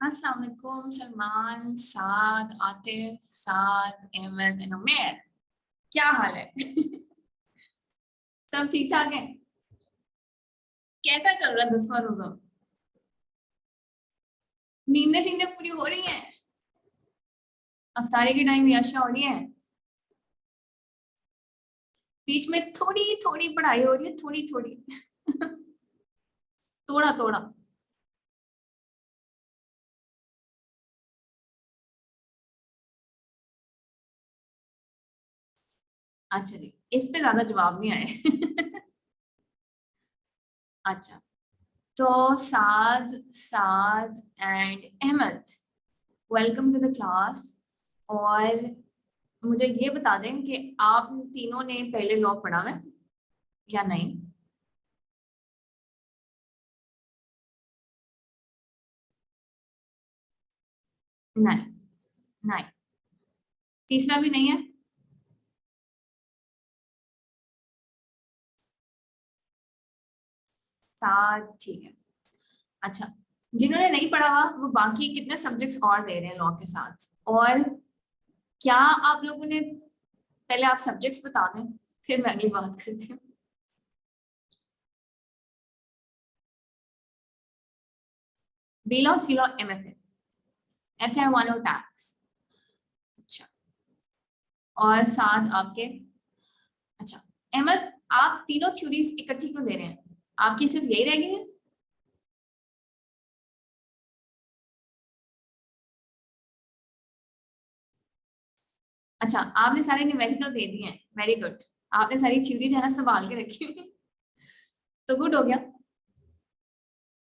अस्सलाम वालेकुम सलमान, साद, आतिफ, साद, अहमद एंड उमेर। क्या हाल है? सब ठीक ठाक है? कैसा चल रहा है 10वां रोजा? नींदें शींदें पूरी हो रही हैं? अफ्तारी के टाइम याशा हो रही है? बीच में थोड़ी थोड़ी पढ़ाई हो रही है, थोड़ी थोड़ी। थोड़ा थोड़ा। अच्छा जी, इस पे ज्यादा जवाब नहीं आए। अच्छा, तो Saad, Saad and Ahmad, welcome to the class. और मुझे ये बता दें कि आप तीनों ने पहले लॉ पढ़ा है या नहीं? नहीं, नहीं। तीसरा भी नहीं है? सात, ठीक है। अच्छा, जिन्होंने नहीं पढ़ा हुआ वो बाकी कितने सब्जेक्ट्स और दे रहे हैं लॉ के साथ? और क्या आप लोगों ने, पहले आप सब्जेक्ट्स बता दें फिर मैं अगली बात करती हूँ। B law, C law, F A one और टैक्स। अच्छा, और साथ आपके। अच्छा अहमद, आप तीनों थ्योरीज इकट्ठी क्यों दे रहे हैं? आपकी सिर्फ यही रह गई है? अच्छा, आपने सारे न्यूमेरिकल दे दिए हैं, वेरी गुड। आपने सारी थ्योरी जो है ना संभाल के रखी हुई है। तो गुड हो गया।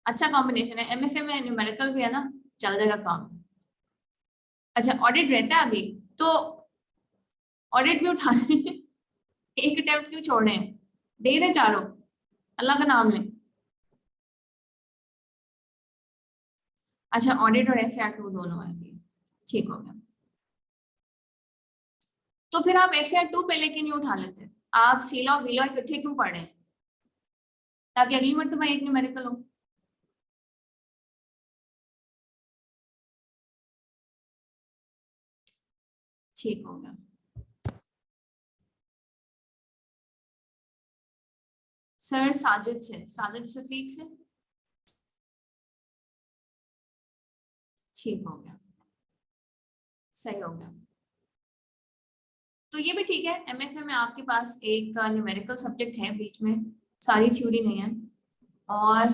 अच्छा कॉम्बिनेशन है, एमएफए में न्यूमेरिकल भी है ना, चल जाएगा काम। अच्छा, ऑडिट रहता है अभी? तो ऑडिट भी उठा लें। एक अटेम्प्ट क्यों छोड़े हैं? दे दे चारों, अल्लाह का नाम लें। अच्छा, ऑडिट और एफ टू दोनों है अभी। ठीक हो गया। तो फिर आप एफ टू पहले क्यों नहीं उठा लेते? आप सी लॉ बी लॉ इकट्ठे क्यों पढ़ रहे हैं? ताकि अगली मरतबा एक न्यूमेरिकल हो। ठीक हो गया। सर साजिद से, साजिद शफीक से। ठीक हो गया, सही हो गया। तो ये भी ठीक है, एमएफए में आपके पास एक न्यूमेरिकल सब्जेक्ट है बीच में, सारी थ्योरी नहीं है। और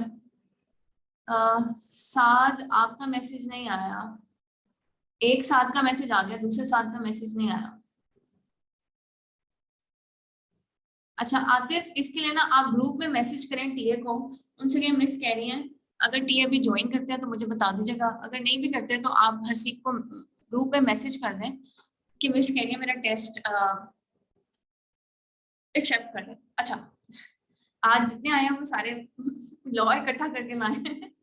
साथ आपका मैसेज नहीं आया। एक साथ का मैसेज आ गया, दूसरे साथ का मैसेज नहीं आया। अच्छा आतिफ, इसके लिए ना आप ग्रुप में मैसेज करें टीए को, उनसे क्या मिस कह रही हैं। अगर टीए भी ज्वाइन करते हैं तो मुझे बता दीजिएगा, अगर नहीं भी करते तो आप हसीब को ग्रुप में मैसेज कर दें कि मिस कह रही है, मेरा टेस्ट एक्सेप्ट कर लें। अच्छा, आज जितने आए हैं वो सारे लॉ इकट्ठा करके लाए हैं।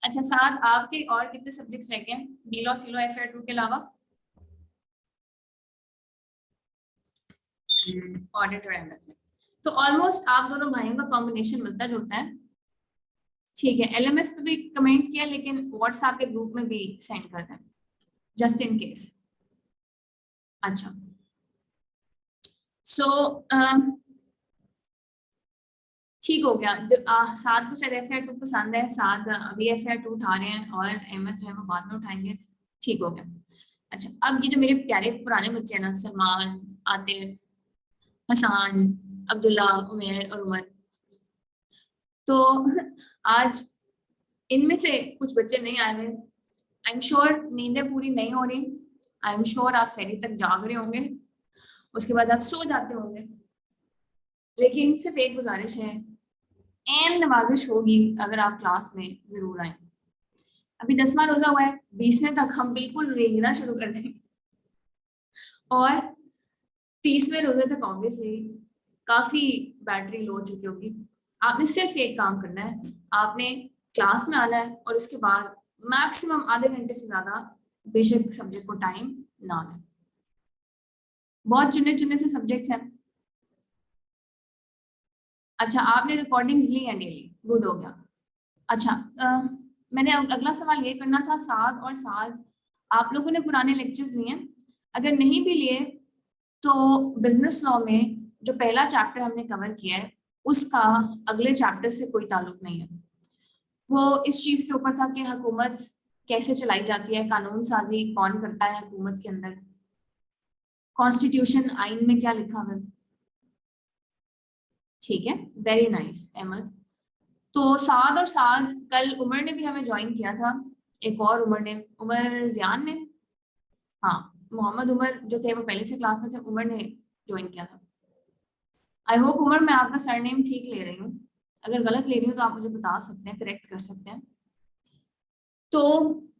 अच्छा, साथ आपके और कितने सब्जेक्ट्स रह गए हैं B law C law F two के अलावा? ऑडिट और एमएफए, तो ऑलमोस्ट आप दोनों भाइयों का कॉम्बिनेशन मिलता जुलता है। ठीक है, एलएमएस पे भी कमेंट किया, लेकिन व्हाट्सएप के ग्रुप में भी सेंड कर दें जस्ट इन केस। अच्छा, सो ठीक हो गया। साथ को शायद एफ टू पसंद है, साथ अभी एफ टू उठा रहे हैं और अहमद जो है वो बाद में उठाएंगे। ठीक हो गया। अच्छा, अब ये जो मेरे प्यारे पुराने बच्चे हैं ना, सलमान, आतिफ, हसान, अब्दुल्ला, उमेर और उमर, तो आज इनमें से कुछ बच्चे नहीं आए हुए। आई एम श्योर नींदें पूरी नहीं हो रही। आई एम श्योर आप सहरी तक जाग रहे होंगे, उसके बाद आप सो जाते होंगे। लेकिन सिर्फ एक गुजारिश है, एन नवाजिश होगी अगर आप क्लास में जरूर आए। अभी 10वां रोजा हुआ है, 20वें तक हम बिल्कुल रेंगना शुरू कर देंगे। और 30वें रोजे तक ऑब्वियसली काफी बैटरी लो हो चुकी होगी। आपने सिर्फ एक काम करना है, आपने क्लास में आना है और उसके बाद मैक्सिमम आधे घंटे से ज्यादा बेशक सब्जेक्ट को टाइम ना दें। बहुत चुने चुने से सब्जेक्ट्स हैं। अच्छा, आपने रिकॉर्डिंग्स ली है डेली, गुड हो गया। अच्छा, मैंने अगला सवाल ये करना था, साथ और साथ आप लोगों ने पुराने लेक्चर्स लिए, अगर नहीं भी लिए तो बिजनेस लॉ में जो पहला चैप्टर हमने कवर किया है उसका अगले चैप्टर से कोई ताल्लुक नहीं है। वो इस चीज के ऊपर था कि हुकूमत कैसे चलाई जाती है, कानून साजी कौन करता है हुकूमत के अंदर, कॉन्स्टिट्यूशन आइन में क्या लिखा हुआ है। ठीक है, वेरी नाइस अहमद। तो साद और साद कल उमर ने भी हमें ज्वाइन किया था, एक और उमर ने, उमर जियान ने, हाँ मोहम्मद उमर जो थे वो पहले से क्लास में थे, उमर ने ज्वाइन किया था। आई होप उमर मैं आपका सरनेम ठीक ले रही हूँ, अगर गलत ले रही हूँ तो आप मुझे बता सकते हैं, करेक्ट कर सकते हैं। तो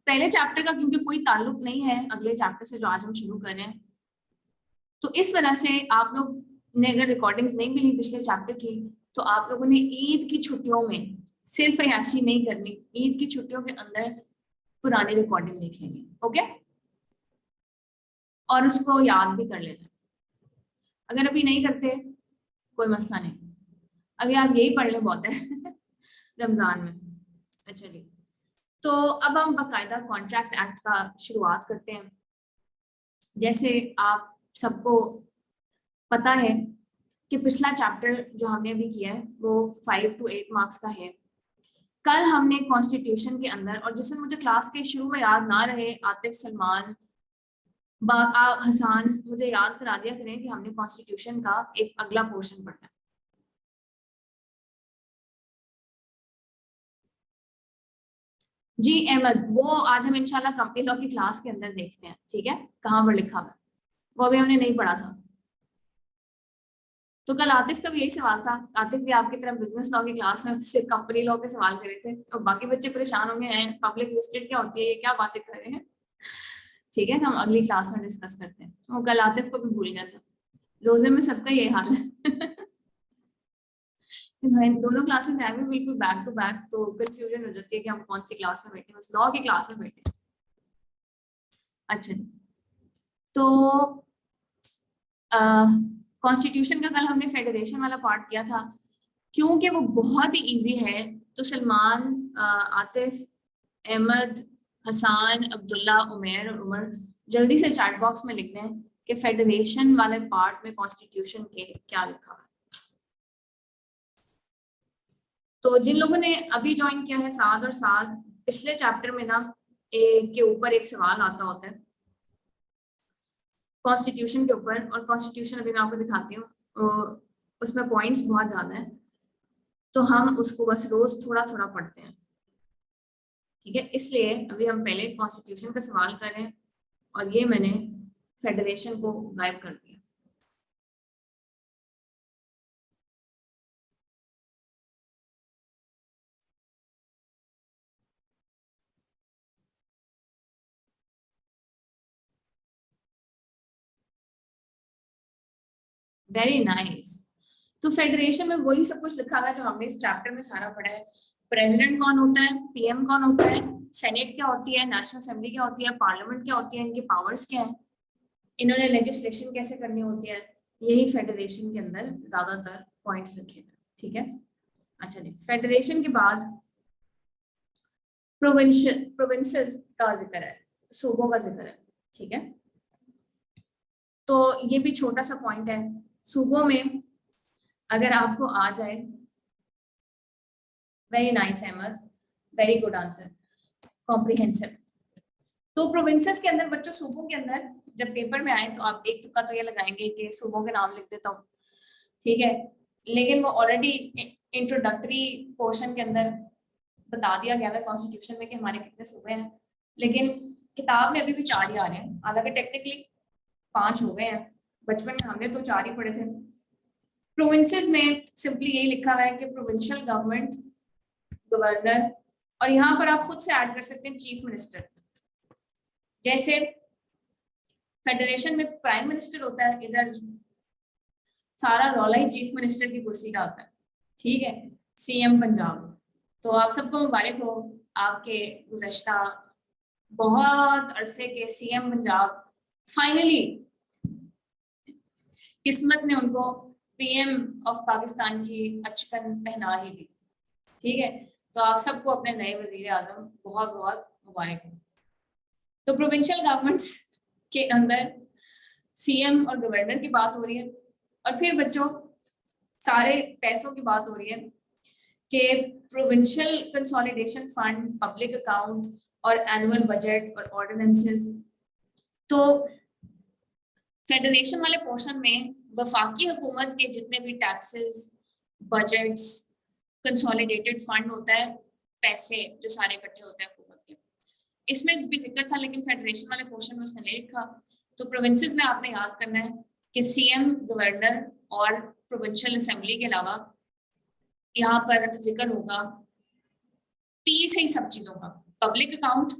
पहले चैप्टर का क्योंकि कोई ताल्लुक नहीं है अगले चैप्टर से जो आज हम शुरू कर रहे हैं, तो इस वजह से आप लोग ने अगर रिकॉर्डिंग्स नहीं मिली पिछले चैप्टर की तो आप लोगों ने ईद की छुट्टियों में सिर्फ अय्याशी नहीं करनी, ईद की छुट्टियों के अंदर पुरानी रिकॉर्डिंग देख लेंगे, ओके, और उसको याद भी कर लेना। अगर अभी नहीं करते कोई मसला नहीं, अभी आप यही पढ़ लें बहुत है रमजान में। अच्छा जी, तो अब हम बाकायदा कॉन्ट्रैक्ट एक्ट का शुरुआत करते हैं। जैसे आप सबको पता है कि पिछला चैप्टर जो हमने अभी किया है वो 5 to 8 मार्क्स का है। कल हमने कॉन्स्टिट्यूशन के अंदर, और जिससे मुझे क्लास के शुरू में याद ना रहे, आतिफ, सलमान, हसान मुझे याद करा दिया करें कि हमने कॉन्स्टिट्यूशन का एक अगला पोर्शन पढ़ना है। जी अहमद, वो आज हम इंशाल्लाह कंपनी लॉ की क्लास के अंदर देखते हैं, ठीक है, कहाँ पर लिखा हुआ है, वो अभी हमने नहीं पढ़ा था। तो कल आतिफ का भी यही सवाल था, आतिफ भी आपकी तरफ बिजनेस लॉ की क्लास में सिर्फ कंपनी लॉ के सवाल करे थे, और बाकी बच्चे परेशान होंगे हैं पब्लिक लिस्टेड क्या होती है, ये क्या बातें कर रहे हैं। ठीक है, हम अगली क्लास में डिस्कस करते हैं। वो कल आतिफ को भी भूल गया था, रोजे में सबका ये हाल है दोनों क्लासेस हैं भी बिल्कुल बैक टू बैक, तो कंफ्यूजन हो जाती है कि हम कौन सी क्लास में बैठे, बस लॉ की क्लास में बैठे। अच्छा, तो कॉन्स्टिट्यूशन का कल हमने फेडरेशन वाला पार्ट किया था, क्योंकि वो बहुत ही इजी है। तो सलमान, आतिफ, अहमद, हसान, अब्दुल्ला, उमेर और उमर जल्दी से चैट बॉक्स में लिख दें कि फेडरेशन वाले पार्ट में कॉन्स्टिट्यूशन के क्या लिखा है। तो जिन लोगों ने अभी ज्वाइन किया है साथ और साथ, पिछले चैप्टर में ना के ऊपर एक सवाल आता होता है कॉन्स्टिट्यूशन के ऊपर, और कॉन्स्टिट्यूशन अभी मैं आपको दिखाती हूँ, उसमें पॉइंट्स बहुत ज्यादा है, तो हम उसको बस रोज थोड़ा थोड़ा पढ़ते हैं, ठीक है। इसलिए अभी हम पहले कॉन्स्टिट्यूशन का सवाल करें, और ये मैंने फेडरेशन को गायब कर दिया। Very nice. तो फेडरेशन में वही सब कुछ लिखा हुआ है जो हमने इस चैप्टर में सारा पढ़ा है। प्रेसिडेंट कौन होता है, पीएम कौन होता है, सेनेट क्या होती है, नेशनल असेंबली क्या होती है, पार्लियामेंट क्या होती है, इनके पावर्स क्या है, इन्होंने लेजिस्लेशन कैसे करनी होती है, यही फेडरेशन के अंदर ज्यादातर पॉइंट्स लिखे हैं, ठीक है। अच्छा जी, फेडरेशन के बाद प्रोविंसेस का जिक्र है, सूबों का जिक्र है, ठीक है। तो ये भी छोटा सा पॉइंट है, सूबों में अगर आपको आ जाए, very nice Ahmed, very good answer, comprehensive. तो प्रोविंसेस के अंदर बच्चों, सूबों के अंदर जब पेपर में आए तो आप एक तुक्का तो ये लगाएंगे कि सूबों के नाम लिख देता हूँ, ठीक है, लेकिन वो ऑलरेडी इंट्रोडक्टरी पोर्शन के अंदर बता दिया गया है कॉन्स्टिट्यूशन में कि हमारे कितने सूबे हैं, लेकिन किताब में अभी भी 4 ही आ रहे हैं, हालांकि टेक्निकली 5 हो गए हैं, बचपन में हमने तो 4 ही पढ़े थे। प्रोविंसेस में सिंपली यही लिखा हुआ है कि प्रोविंशियल गवर्नमेंट, गवर्नर, और यहाँ पर आप खुद से ऐड कर सकते हैं चीफ मिनिस्टर। जैसे फेडरेशन में प्राइम मिनिस्टर होता है, इधर सारा रौला ही चीफ मिनिस्टर की कुर्सी का होता है, ठीक है, सीएम पंजाब। तो आप सबको मुबारक हो, आपके गुज़श्ता बहुत अरसे के सीएम पंजाब फाइनली किस्मत ने उनको पीएम ऑफ पाकिस्तान की अचकन पहना ही दी, ठीक है। तो आप सबको अपने नए वजीर आजम बहुत बहुत मुबारक हो। तो प्रोविंशियल गवर्नमेंट्स के अंदर सीएम और गवर्नर की बात हो रही है, और फिर बच्चों सारे पैसों की बात हो रही है कि provincial consolidation fund, public account और एनुअल बजट और ऑर्डिनेंसेस। तो फेडरेशन वाले पोर्शन में वफाकी हुकूमत के जितने भी टैक्सेस, बजट्स, कंसोलिडेटेड फंड होता है, पैसे जो सारे इकट्ठे होते हैं हुकूमत के, इसमें भी जिक्र था, लेकिन फेडरेशन वाले पोर्शन में उसने नहीं लिखा। तो प्रोविंसेस में आपने याद करना है कि सीएम, गवर्नर और प्रोविंशियल असेंबली के अलावा यहाँ पर जिक्र होगा पी से ही सब चीजों का, public account,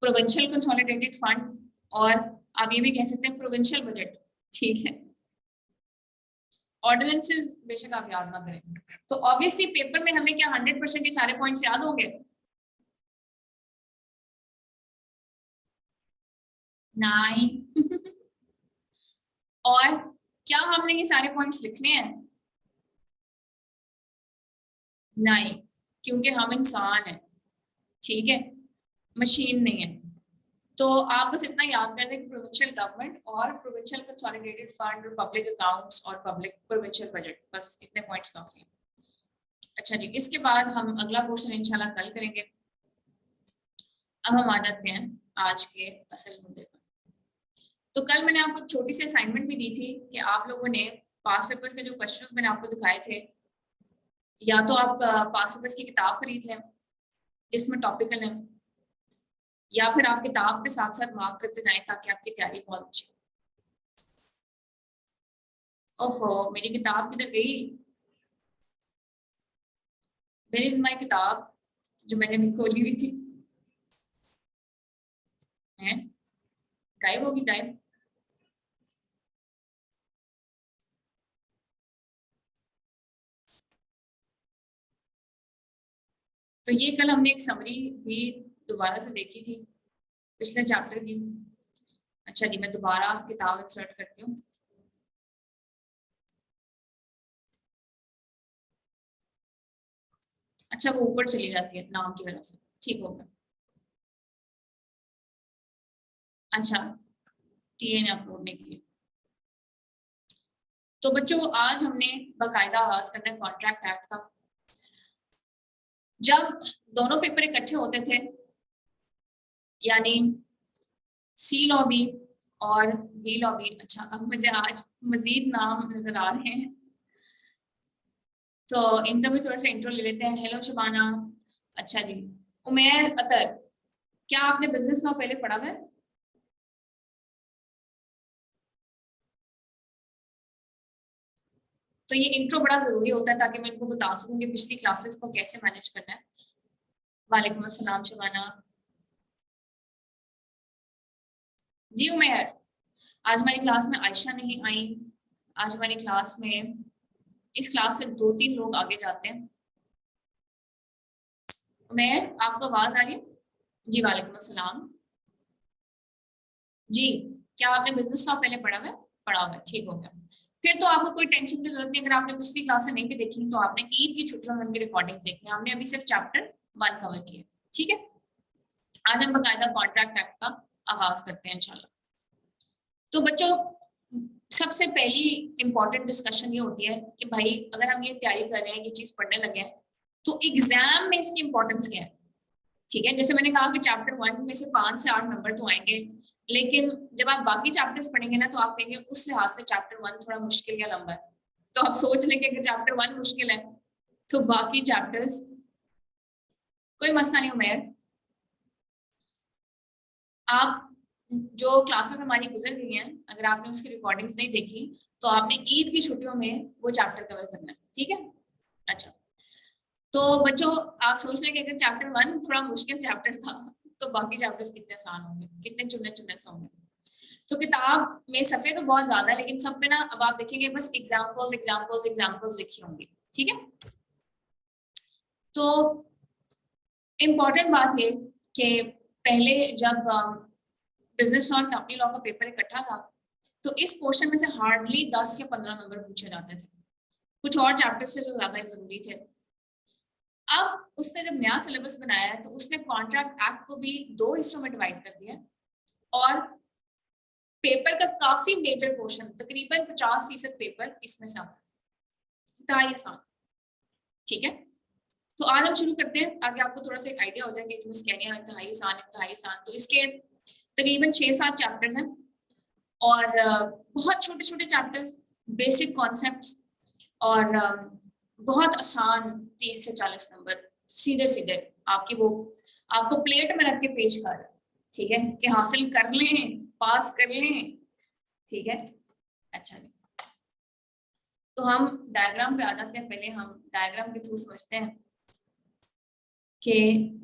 provincial consolidated fund और आप ये भी कह सकते हैं प्रोविंशियल बजट। ठीक है, ऑर्डिनेंसेस बेशक आप याद ना करें। तो ऑब्वियसली पेपर में हमें क्या 100% ये सारे पॉइंट्स याद होंगे? नहीं। और क्या हमने ये सारे पॉइंट्स लिखने हैं? नहीं, क्योंकि हम इंसान हैं, ठीक है, मशीन नहीं है। तो आप बस इतना याद कर रहे कि प्रोविंशियल गवर्नमेंट और प्रोविंशियल कंसोलिडेटेड फंड और पब्लिक अकाउंट्स और पब्लिक प्रोविंशियल बजट, बस इतने पॉइंट्स काफी हैं। अच्छा जी, इसके बाद हम अगला क्वेश्चन इंशाल्लाह कल करेंगे। अब हम आ जाते हैं आज के असल मुद्दे पर। तो कल मैंने आपको छोटी सी असाइनमेंट भी दी थी कि आप लोगों ने पास पेपर्स के जो क्वेश्चंस मैंने आपको दिखाए थे, या तो आप पास पेपर्स की किताब खरीद लें जिसमें टॉपिकल है, या फिर आप किताब के साथ साथ मार्क करते जाएं ताकि आपकी तैयारी बहुत अच्छी हो। ओहो, मेरी किताब किधर गई? वेयर इज माय किताब जो मैंने भी खोली हुई थी? हैं, गायब होगी, गायब। तो ये कल हमने एक समरी भी दोबारा से देखी थी पिछले चैप्टर की। अच्छा जी, मैं दोबारा किताब इंसर्ट करती हूँ। अच्छा, वो ऊपर चली जाती है नाम की वजह से, ठीक हो गया। अच्छा, टीए ने अपलोड नहीं की। तो बच्चों आज हमने बाकायदा आगाज करना है कॉन्ट्रैक्ट एक्ट का। जब दोनों पेपर इकट्ठे होते थे, यानी सी लॉबी और बी लॉबी। अच्छा, अब मुझे आज मजीद नाम नजर आ रहे हैं, तो इनका भी थोड़ा सा इंट्रो ले लेते हैं। हेलो शबाना। अच्छा जी, उमेर अतर, क्या आपने बिजनेस लॉ पहले पढ़ा है? तो ये इंट्रो बड़ा जरूरी होता है ताकि मैं इनको बता सकूं कि पिछली क्लासेस को कैसे मैनेज करना है। वालेकुम अस्सलाम शबाना। जी उमेर, आज हमारी क्लास में आयशा नहीं आई। आज हमारी क्लास में, इस क्लास से 2-3 लोग आगे जाते हैं। उमेर, आपको आवाज आ रही है? जी वालेकुम अस्सलाम। जी, क्या आपने बिजनेस लॉ पहले पढ़ा हुआ है? पढ़ा हुआ है, ठीक हो गया। फिर तो आपको कोई टेंशन की जरूरत नहीं। अगर आपने पिछली क्लास नहीं भी देखी तो आपने ईद की छुट्टियों में उनकी रिकॉर्डिंग्स देखनी है। हमने अभी सिर्फ चैप्टर 1 कवर किया, ठीक है। आज हम बकायदा कॉन्ट्रैक्ट एक्ट का आगाज करते हैं इंशाल्लाह। तो बच्चों, सबसे पहली इंपॉर्टेंट डिस्कशन ये होती है कि भाई अगर हम ये तैयारी कर रहे हैं, ये चीज पढ़ने लगे हैं, तो एग्जाम में इसकी इंपॉर्टेंस क्या है? ठीक है, जैसे मैंने कहा कि चैप्टर 1 में से 5 से 8 नंबर तो आएंगे, लेकिन जब आप बाकी चैप्टर्स पढ़ेंगे ना तो आप कहेंगे उस लिहाज से चैप्टर 1 थोड़ा मुश्किल या लंबा है। तो आप सोच लेंगे अगर चैप्टर 1 मुश्किल है तो बाकी चैप्टर्स कोई मसला नहीं। उमेर, आप जो क्लासेस हमारी गुजर गई हैं, अगर आपने उसकी रिकॉर्डिंग्स नहीं देखी तो आपने ईद की छुट्टियों में वो चैप्टर कवर करना है, ठीक है। अच्छा, तो बच्चों आप सोच लें कि अगर चैप्टर 1 थोड़ा मुश्किल चैप्टर था तो बाकी चैप्टर्स कितने आसान होंगे, कितने चुनने चुनने से होंगे। तो किताब में सफे तो बहुत ज्यादा है, लेकिन सब पे ना अब आप देखेंगे बस एग्जाम्पल्स एग्जाम्पल्स एग्जाम्पल्स लिखी होंगी, ठीक है। तो इम्पोर्टेंट बात ये कि पहले जब बिजनेस लॉ और कंपनी लॉ का पेपर इकट्ठा था तो इस पोर्शन में से हार्डली 10 या 15 नंबर पूछे जाते थे, कुछ और चैप्टर से जो ज्यादा जरूरी थे। अब उसने जब नया सिलेबस बनाया है तो उसने कॉन्ट्रैक्ट एक्ट को भी 2 हिस्सों में डिवाइड कर दिया और पेपर का काफी मेजर पोर्शन, तकरीबन 50% पेपर इसमें से आता है। था ये आसान, ठीक है। तो आज हम शुरू करते हैं ताकि आपको थोड़ा सा एक आइडिया हो जाए कि मिस कैनिया इंतहाई आसान। तो इसके तकरीबन 6-7 चैप्टर्स हैं और बहुत छोटे छोटे चैप्टर्स, बेसिक कॉन्सेप्ट्स और बहुत आसान 30 से 40 नंबर सीधे सीधे आपकी वो आपको प्लेट में रख के पेश कर, ठीक है, कि हासिल कर लें, पास कर लें, ठीक है। अच्छा जी, तो हम डायग्राम पे आ जाते हैं। पहले हम डायग्राम के थ्रू समझते हैं कि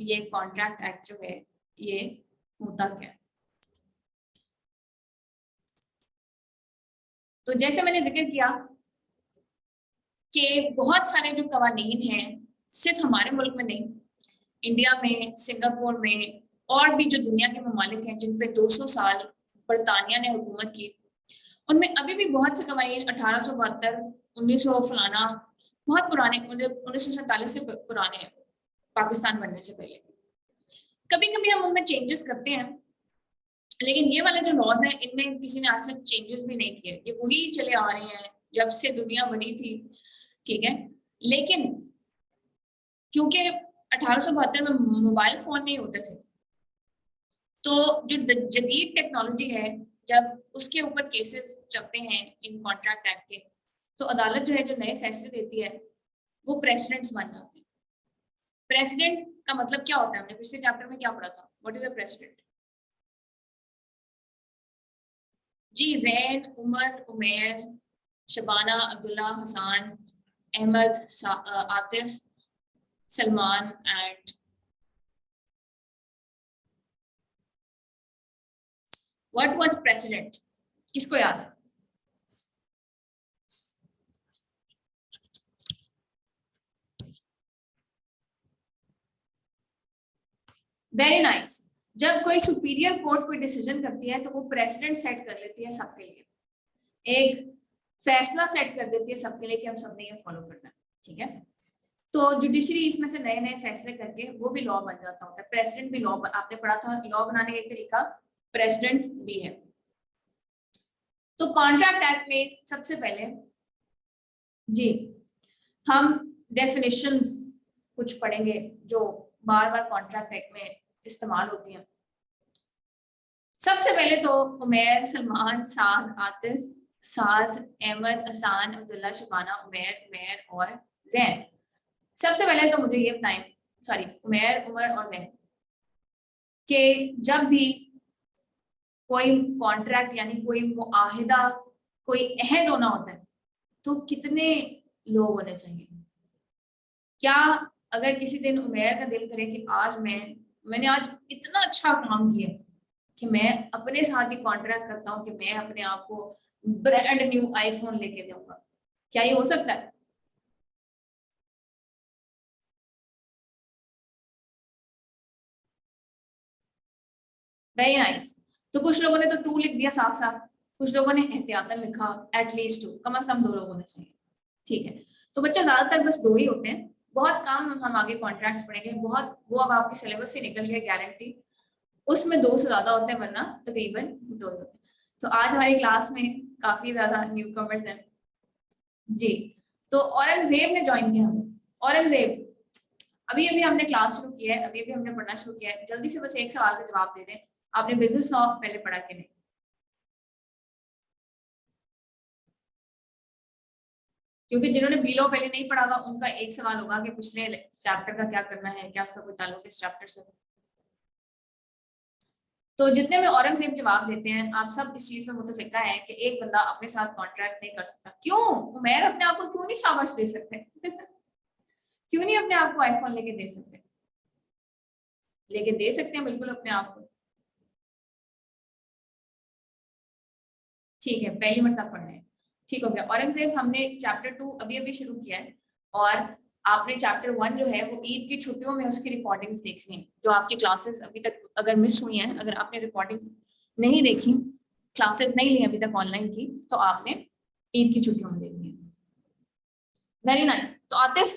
ये कॉन्ट्रैक्ट एक्ट जो है ये होता क्या है। तो जैसे मैंने जिक्र किया कि बहुत सारे जो कवानीन हैं, सिर्फ हमारे मुल्क में नहीं, इंडिया में, सिंगापुर में और भी जो दुनिया के ममालिक हैं जिन पे 200 साल बरतानिया ने हुकूमत की, उनमें अभी भी बहुत से कवानीन 1872, 1900 फलाना, बहुत पुराने, 1947 से पुराने हैं, पाकिस्तान बनने से पहले। कभी कभी हम उनमें चेंजेस करते हैं, लेकिन ये वाले जो लॉज हैं इनमें किसी ने आज तक चेंजेस भी नहीं किए, ये वही चले आ रहे हैं जब से दुनिया बनी थी, ठीक है। लेकिन क्योंकि 1872 में मोबाइल फोन नहीं होते थे, तो जो जदीद टेक्नोलॉजी है, जब उसके ऊपर केसेस चलते हैं इन कॉन्ट्रैक्ट एक्ट के, तो अदालत जो है जो नए फैसले देती है वो प्रेसिडेंट्स बन जाते हैं। प्रेसिडेंट का मतलब क्या होता है, हमने पिछले चैप्टर में क्या पढ़ा था, व्हाट इज अ प्रेसिडेंट? जी, Zain, Umar, Umer, Shabana, Abdullah, Hassan, Ahmed, Atif, Salman and what was president, किसको याद है? Very nice. जब कोई सुपीरियर कोर्ट कोई डिसीजन करती है तो वो प्रेसिडेंट सेट कर लेती है सबके लिए, एक फैसला सेट कर देती है सबके लिए कि हम सबने ये फॉलो करना है, ठीक है। तो जुडिशरी इसमें से नए नए फैसले करके वो भी लॉ बन जाता होता है। प्रेसिडेंट भी लॉ, आपने पढ़ा था लॉ बनाने का एक तरीका प्रेसिडेंट भी है। तो कॉन्ट्रैक्ट एक्ट में सबसे पहले जी हम डेफिनेशंस कुछ पढ़ेंगे जो बार बार कॉन्ट्रैक्ट एक्ट में इस्तेमाल होती हैं। सबसे पहले तो उमेर, सलमान, साद, आतिफ, साद, अहमद, हसान, अब्दुल्ला, शबाना, उमेर और जैन। सबसे पहले तो मुझे ये बताएं, सॉरी, उमेर, उमर और जैन, कि जब भी कोई कॉन्ट्रैक्ट यानी कोई मुआहिदा, कोई अहद होना होता है तो कितने लोग होने चाहिए? क्या अगर किसी दिन उमेर का दिल करे कि आज मैंने आज इतना अच्छा काम किया कि मैं अपने साथ ही कॉन्ट्रैक्ट करता हूँ कि मैं अपने आप को ब्रांड न्यू आईफोन लेके दूंगा, क्या ये हो सकता है? Very nice. तो कुछ लोगों ने तो 2 लिख दिया साफ साफ, कुछ लोगों ने एहतियातन लिखा एटलीस्ट 2, कम से कम 2 लोग होने चाहिए, ठीक है। तो बच्चा ज्यादातर बस 2 ही होते हैं, बहुत कम हम आगे कॉन्ट्रैक्ट्स पढ़ेंगे, बहुत वो अब आपके सिलेबस से निकल गया गारंटी, उसमें 2 से ज्यादा होते हैं, वरना तकरीबन 2 होते हैं। तो आज हमारी क्लास में काफी ज्यादा न्यू कमर्स हैं जी। तो औरंगजेब ने ज्वाइन किया हमें, औरंगजेब, अभी अभी हमने क्लास शुरू की है, अभी अभी हमने पढ़ना शुरू किया है, जल्दी से बस एक सवाल का जवाब दे दें, आपने बिजनेस लॉ पहले पढ़ा कि नहीं? क्योंकि जिन्होंने बी लॉ पहले नहीं पढ़ा हुआ उनका एक सवाल होगा कि पिछले चैप्टर का क्या करना है, क्या उसका कोई ताल्लुक इस चैप्टर से। तो जितने में औरंगजेब जवाब देते हैं, आप सब इस चीज में मुतफिका है कि एक बंदा अपने साथ कॉन्ट्रैक्ट नहीं कर सकता। क्यों? उमैर अपने आप को क्यों नहीं शाबाश दे सकते? क्यों नहीं अपने आप को आईफोन लेके दे सकते? लेके दे सकते हैं बिल्कुल अपने आप को, ठीक है, पहली मरतबा पढ़ रहे हैं, ठीक हो गया। औरंगजेब हमने चैप्टर 2 अभी अभी शुरू किया है और आपने चैप्टर 1 जो है वो ईद की छुट्टियों में उसकी रिकॉर्डिंग्स देखनी है। जो आपकी क्लासेस अभी तक अगर मिस हुई हैं, अगर आपने रिकॉर्डिंग नहीं देखी, क्लासेस नहीं ली अभी तक ऑनलाइन की, तो आपने ईद की छुट्टियों में देखनी है। Very nice. तो आतिफ,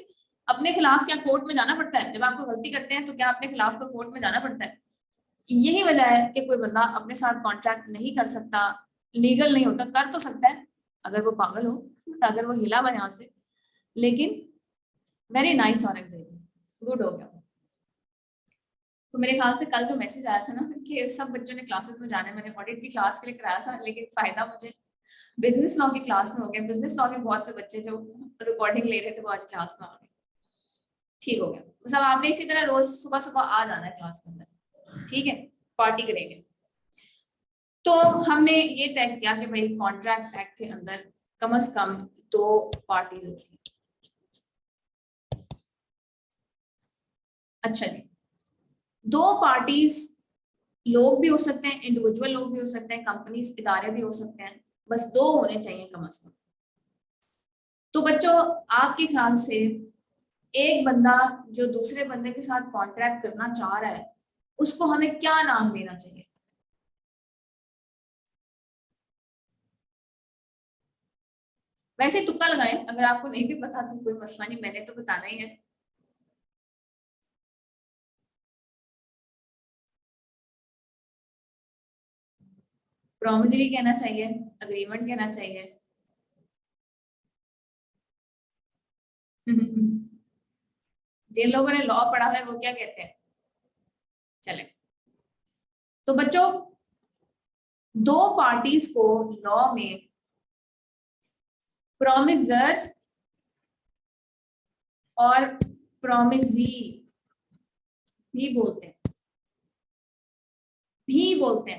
अपने खिलाफ क्या कोर्ट में जाना पड़ता है? जब आपको गलती करते हैं तो क्या अपने खिलाफ को कोर्ट में जाना पड़ता है? यही वजह है कि कोई बंदा अपने साथ कॉन्ट्रैक्ट नहीं कर सकता, लीगल नहीं होता। कर तो सकता है अगर वो पागल हो, अगर वो हिला हुआ यहाँ से, लेकिन वेरी नाइस और गुड हो गया। तो मेरे ख्याल से कल जो मैसेज आया था ना कि सब बच्चों ने क्लासेस में जाना है, मैंने ऑडिट की क्लास के लिए कराया था, लेकिन फायदा मुझे बिजनेस लॉ की क्लास में हो गया। बिजनेस लॉ के बहुत से बच्चे जो रिकॉर्डिंग ले रहे थे वो आज क्लास में आ गए। ठीक हो गया। मतलब आपने इसी तरह रोज सुबह सुबह आ जाना है क्लास के अंदर, ठीक है? पार्टी करेंगे। तो हमने ये तय किया कि भाई कॉन्ट्रैक्ट एक्ट के अंदर कम से कम 2 पार्टीज होती है। अच्छा जी, 2 पार्टीज लोग भी हो सकते हैं, इंडिविजुअल लोग भी हो सकते हैं, कंपनीज इदारे भी हो सकते हैं, बस 2 होने चाहिए कम से कम। तो बच्चों आपके ख्याल से एक बंदा जो दूसरे बंदे के साथ कॉन्ट्रैक्ट करना चाह रहा है उसको हमें क्या नाम देना चाहिए? वैसे तुक्का लगाएं, अगर आपको नहीं भी पता तो कोई मसला नहीं, मैंने तो बताना ही है। प्रॉमिसरी कहना चाहिए, अग्रीमेंट कहना चाहिए। जिन लोगों ने लॉ पढ़ा है वो क्या कहते हैं? चले, तो बच्चों 2 पार्टीज को लॉ में प्रॉमिसर और प्रॉमिसी भी बोलते हैं।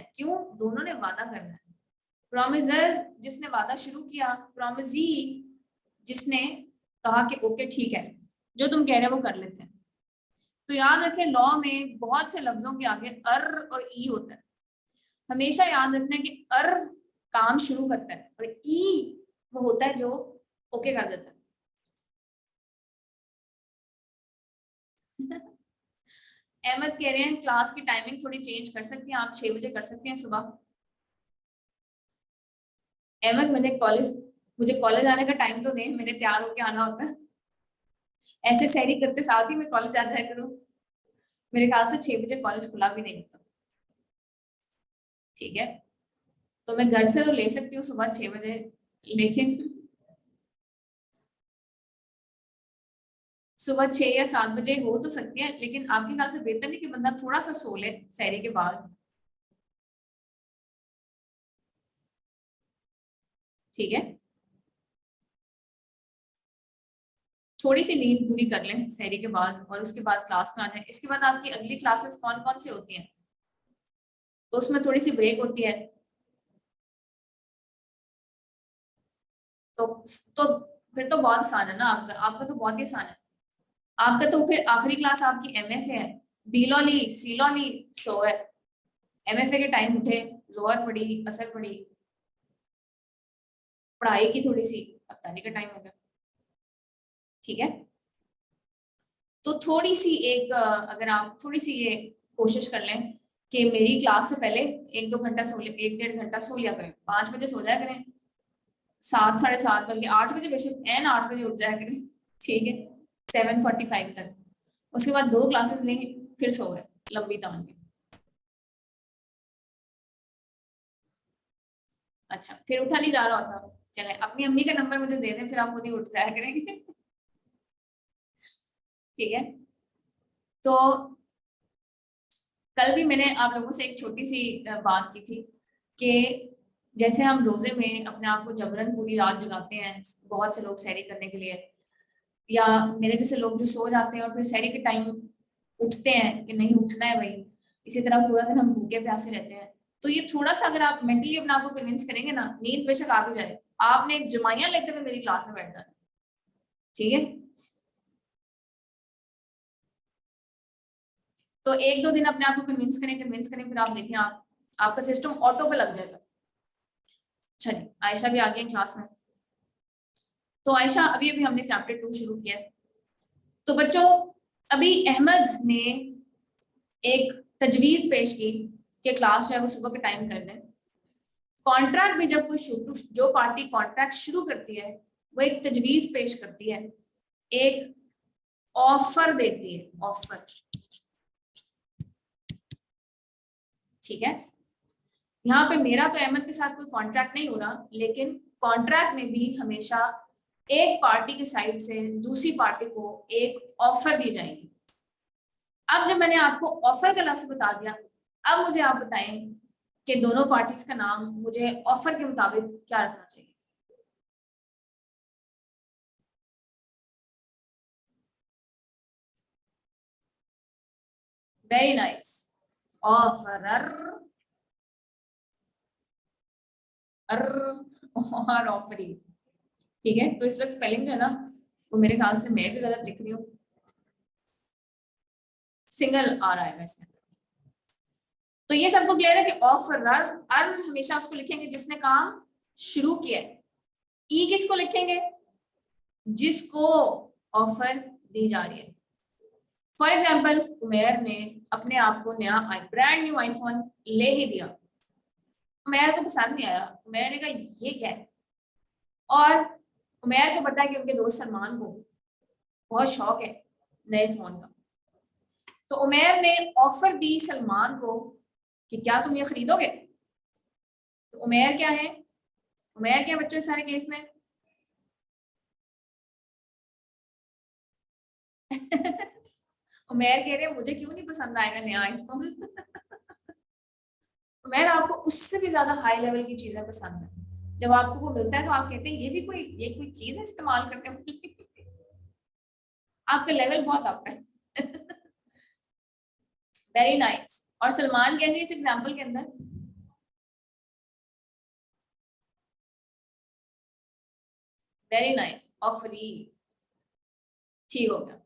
क्यों? दोनों ने वादा करना है। प्रॉमिसर जिसने वादा शुरू किया, प्रॉमिसी जिसने कहा कि ओके ठीक है जो तुम कह रहे हो वो कर लेते हैं। तो याद रखें लॉ में बहुत से लफ्जों के आगे अर और ई होता है। हमेशा याद रखना है कि अर काम शुरू करता है और ई वो होता है जो ओके कर देता है। अहमद कह रहे हैं क्लास की टाइमिंग थोड़ी चेंज कर सकती हैं आप, 6 बजे कर सकते हैं सुबह। अहमद मुझे कॉलेज आने का टाइम तो दें, मैंने तैयार होके आना होता है। ऐसे सैरी करते साथ ही मैं कॉलेज आ जाया करूँ। मेरे ख्याल से 6 बजे कॉलेज खुला भी नहीं होता, ठीक है? तो मैं घर से तो ले सकती हूँ सुबह 6 बजे, लेकिन सुबह 6 या 7 बजे हो तो सकती है, लेकिन आपके ख्याल से बेहतर नहीं कि बंदा थोड़ा सा सो ले सैरी के बाद? ठीक है, थोड़ी सी नींद पूरी कर लें सैरी के बाद और उसके बाद क्लास में आ जाए। इसके बाद आपकी अगली क्लासेस कौन कौन सी होती हैं? तो उसमें थोड़ी सी ब्रेक होती है। तो तो फिर तो बहुत आसान है ना, आपका आपका तो बहुत ही आसान है। आपका तो फिर आखिरी क्लास आपकी एमएफए है। बीलो ली सीलो ली सो है। एमएफए के टाइम उठे, जोहर पढ़ी, असर पढ़ी, पढ़ाई की थोड़ी सी, अफ्तारी का टाइम हो गया, ठीक है? तो थोड़ी सी एक अगर आप थोड़ी सी ये कोशिश कर लें कि मेरी क्लास से पहले 1-2 घंटा सो ले, 1-1.5 घंटा सो लिया करें, 5 बजे सो जाया करें, 7, 7:30 बल्कि 8 बजे, बेशक एन 8 बजे उठ जाया करें, ठीक है? 7:45 तक, उसके बाद 2 क्लासेस लेंगे, फिर सो गए लंबी तान में। अच्छा, फिर उठा नहीं जा रहा होता, चले अपनी अम्मी का नंबर मुझे दे दें, फिर आप खुद ही उठ जाया करेंगे। ठीक है, तो कल भी मैंने आप लोगों से एक छोटी सी बात की थी कि जैसे हम रोजे में अपने आप को जबरन पूरी रात जगाते हैं बहुत से लोग सैरी करने के लिए, या मेरे जैसे लोग जो सो जाते हैं और फिर सैरी के टाइम उठते हैं कि नहीं उठना है भाई, इसी तरह पूरा दिन हम भूखे प्यासे रहते हैं। तो ये थोड़ा सा अगर आप मेंटली अपने आप को कन्विंस करेंगे ना, नींद बेशक आ भी जाए, आपने एक जमाइया लेते हुए मेरी क्लास में बैठना है, ठीक है? तो 1-2 दिन अपने आप को कन्विंस करें, फिर आप देखें आप आपका सिस्टम ऑटो पे लग जाएगा। अच्छा जी, आयशा भी आ गई क्लास में। तो आयशा अभी अभी हमने चैप्टर 2 शुरू किया है। तो बच्चों अभी अहमद ने एक तजवीज पेश की कि क्लास जो है वो सुबह के टाइम कर दें। कॉन्ट्रैक्ट भी जब कोई जो पार्टी कॉन्ट्रैक्ट शुरू करती है वो एक तजवीज पेश करती है, एक ऑफर देती है, ऑफर। ठीक है, यहाँ पे मेरा तो अहमद के साथ कोई कॉन्ट्रैक्ट नहीं हो रहा, लेकिन कॉन्ट्रैक्ट में भी हमेशा एक पार्टी के साइड से दूसरी पार्टी को एक ऑफर दी जाएगी। अब जब मैंने आपको ऑफर का लफ्ज बता दिया, अब मुझे आप बताएं कि दोनों पार्टीज का नाम मुझे ऑफर के मुताबिक क्या रखना चाहिए। वेरी नाइस, ऑफरर और ऑफरी। ठीक है, तो इस वक्त स्पेलिंग जो है ना वो मेरे ख्याल से मैं भी गलत लिख रही हूँ, सिंगल आ रहा है वैसे। तो ये सबको क्लियर है कि ऑफरर, अर हमेशा उसको लिखेंगे जिसने काम शुरू किया है। ई किसको लिखेंगे? जिसको ऑफर दी जा रही है। फॉर एग्जाम्पल, उमेर ने अपने आप को नया ब्रांड न्यू आईफोन ले ही दिया, उमेर को पसंद नहीं आया, उमेर ने कहा ये क्या है, और उमेर को पता है कि उनके दोस्त सलमान को बहुत शौक है नए फोन का, तो उमेर ने ऑफर दी सलमान को कि क्या तुम ये खरीदोगे। तो उमेर क्या है, उमेर क्या बच्चों इस सारे केस में उमेर कह रहे हैं मुझे क्यों नहीं पसंद आएगा नया आईफोन उमेर आपको उससे भी ज्यादा हाई लेवल की चीजें पसंद है, जब आपको वो मिलता है तो आप कहते हैं ये कोई चीज है इस्तेमाल करने वाली आपका लेवल बहुत अप है वेरी नाइस। और सलमान क्या है इस एग्जांपल के अंदर? Very nice, offeree. ठीक हो गया,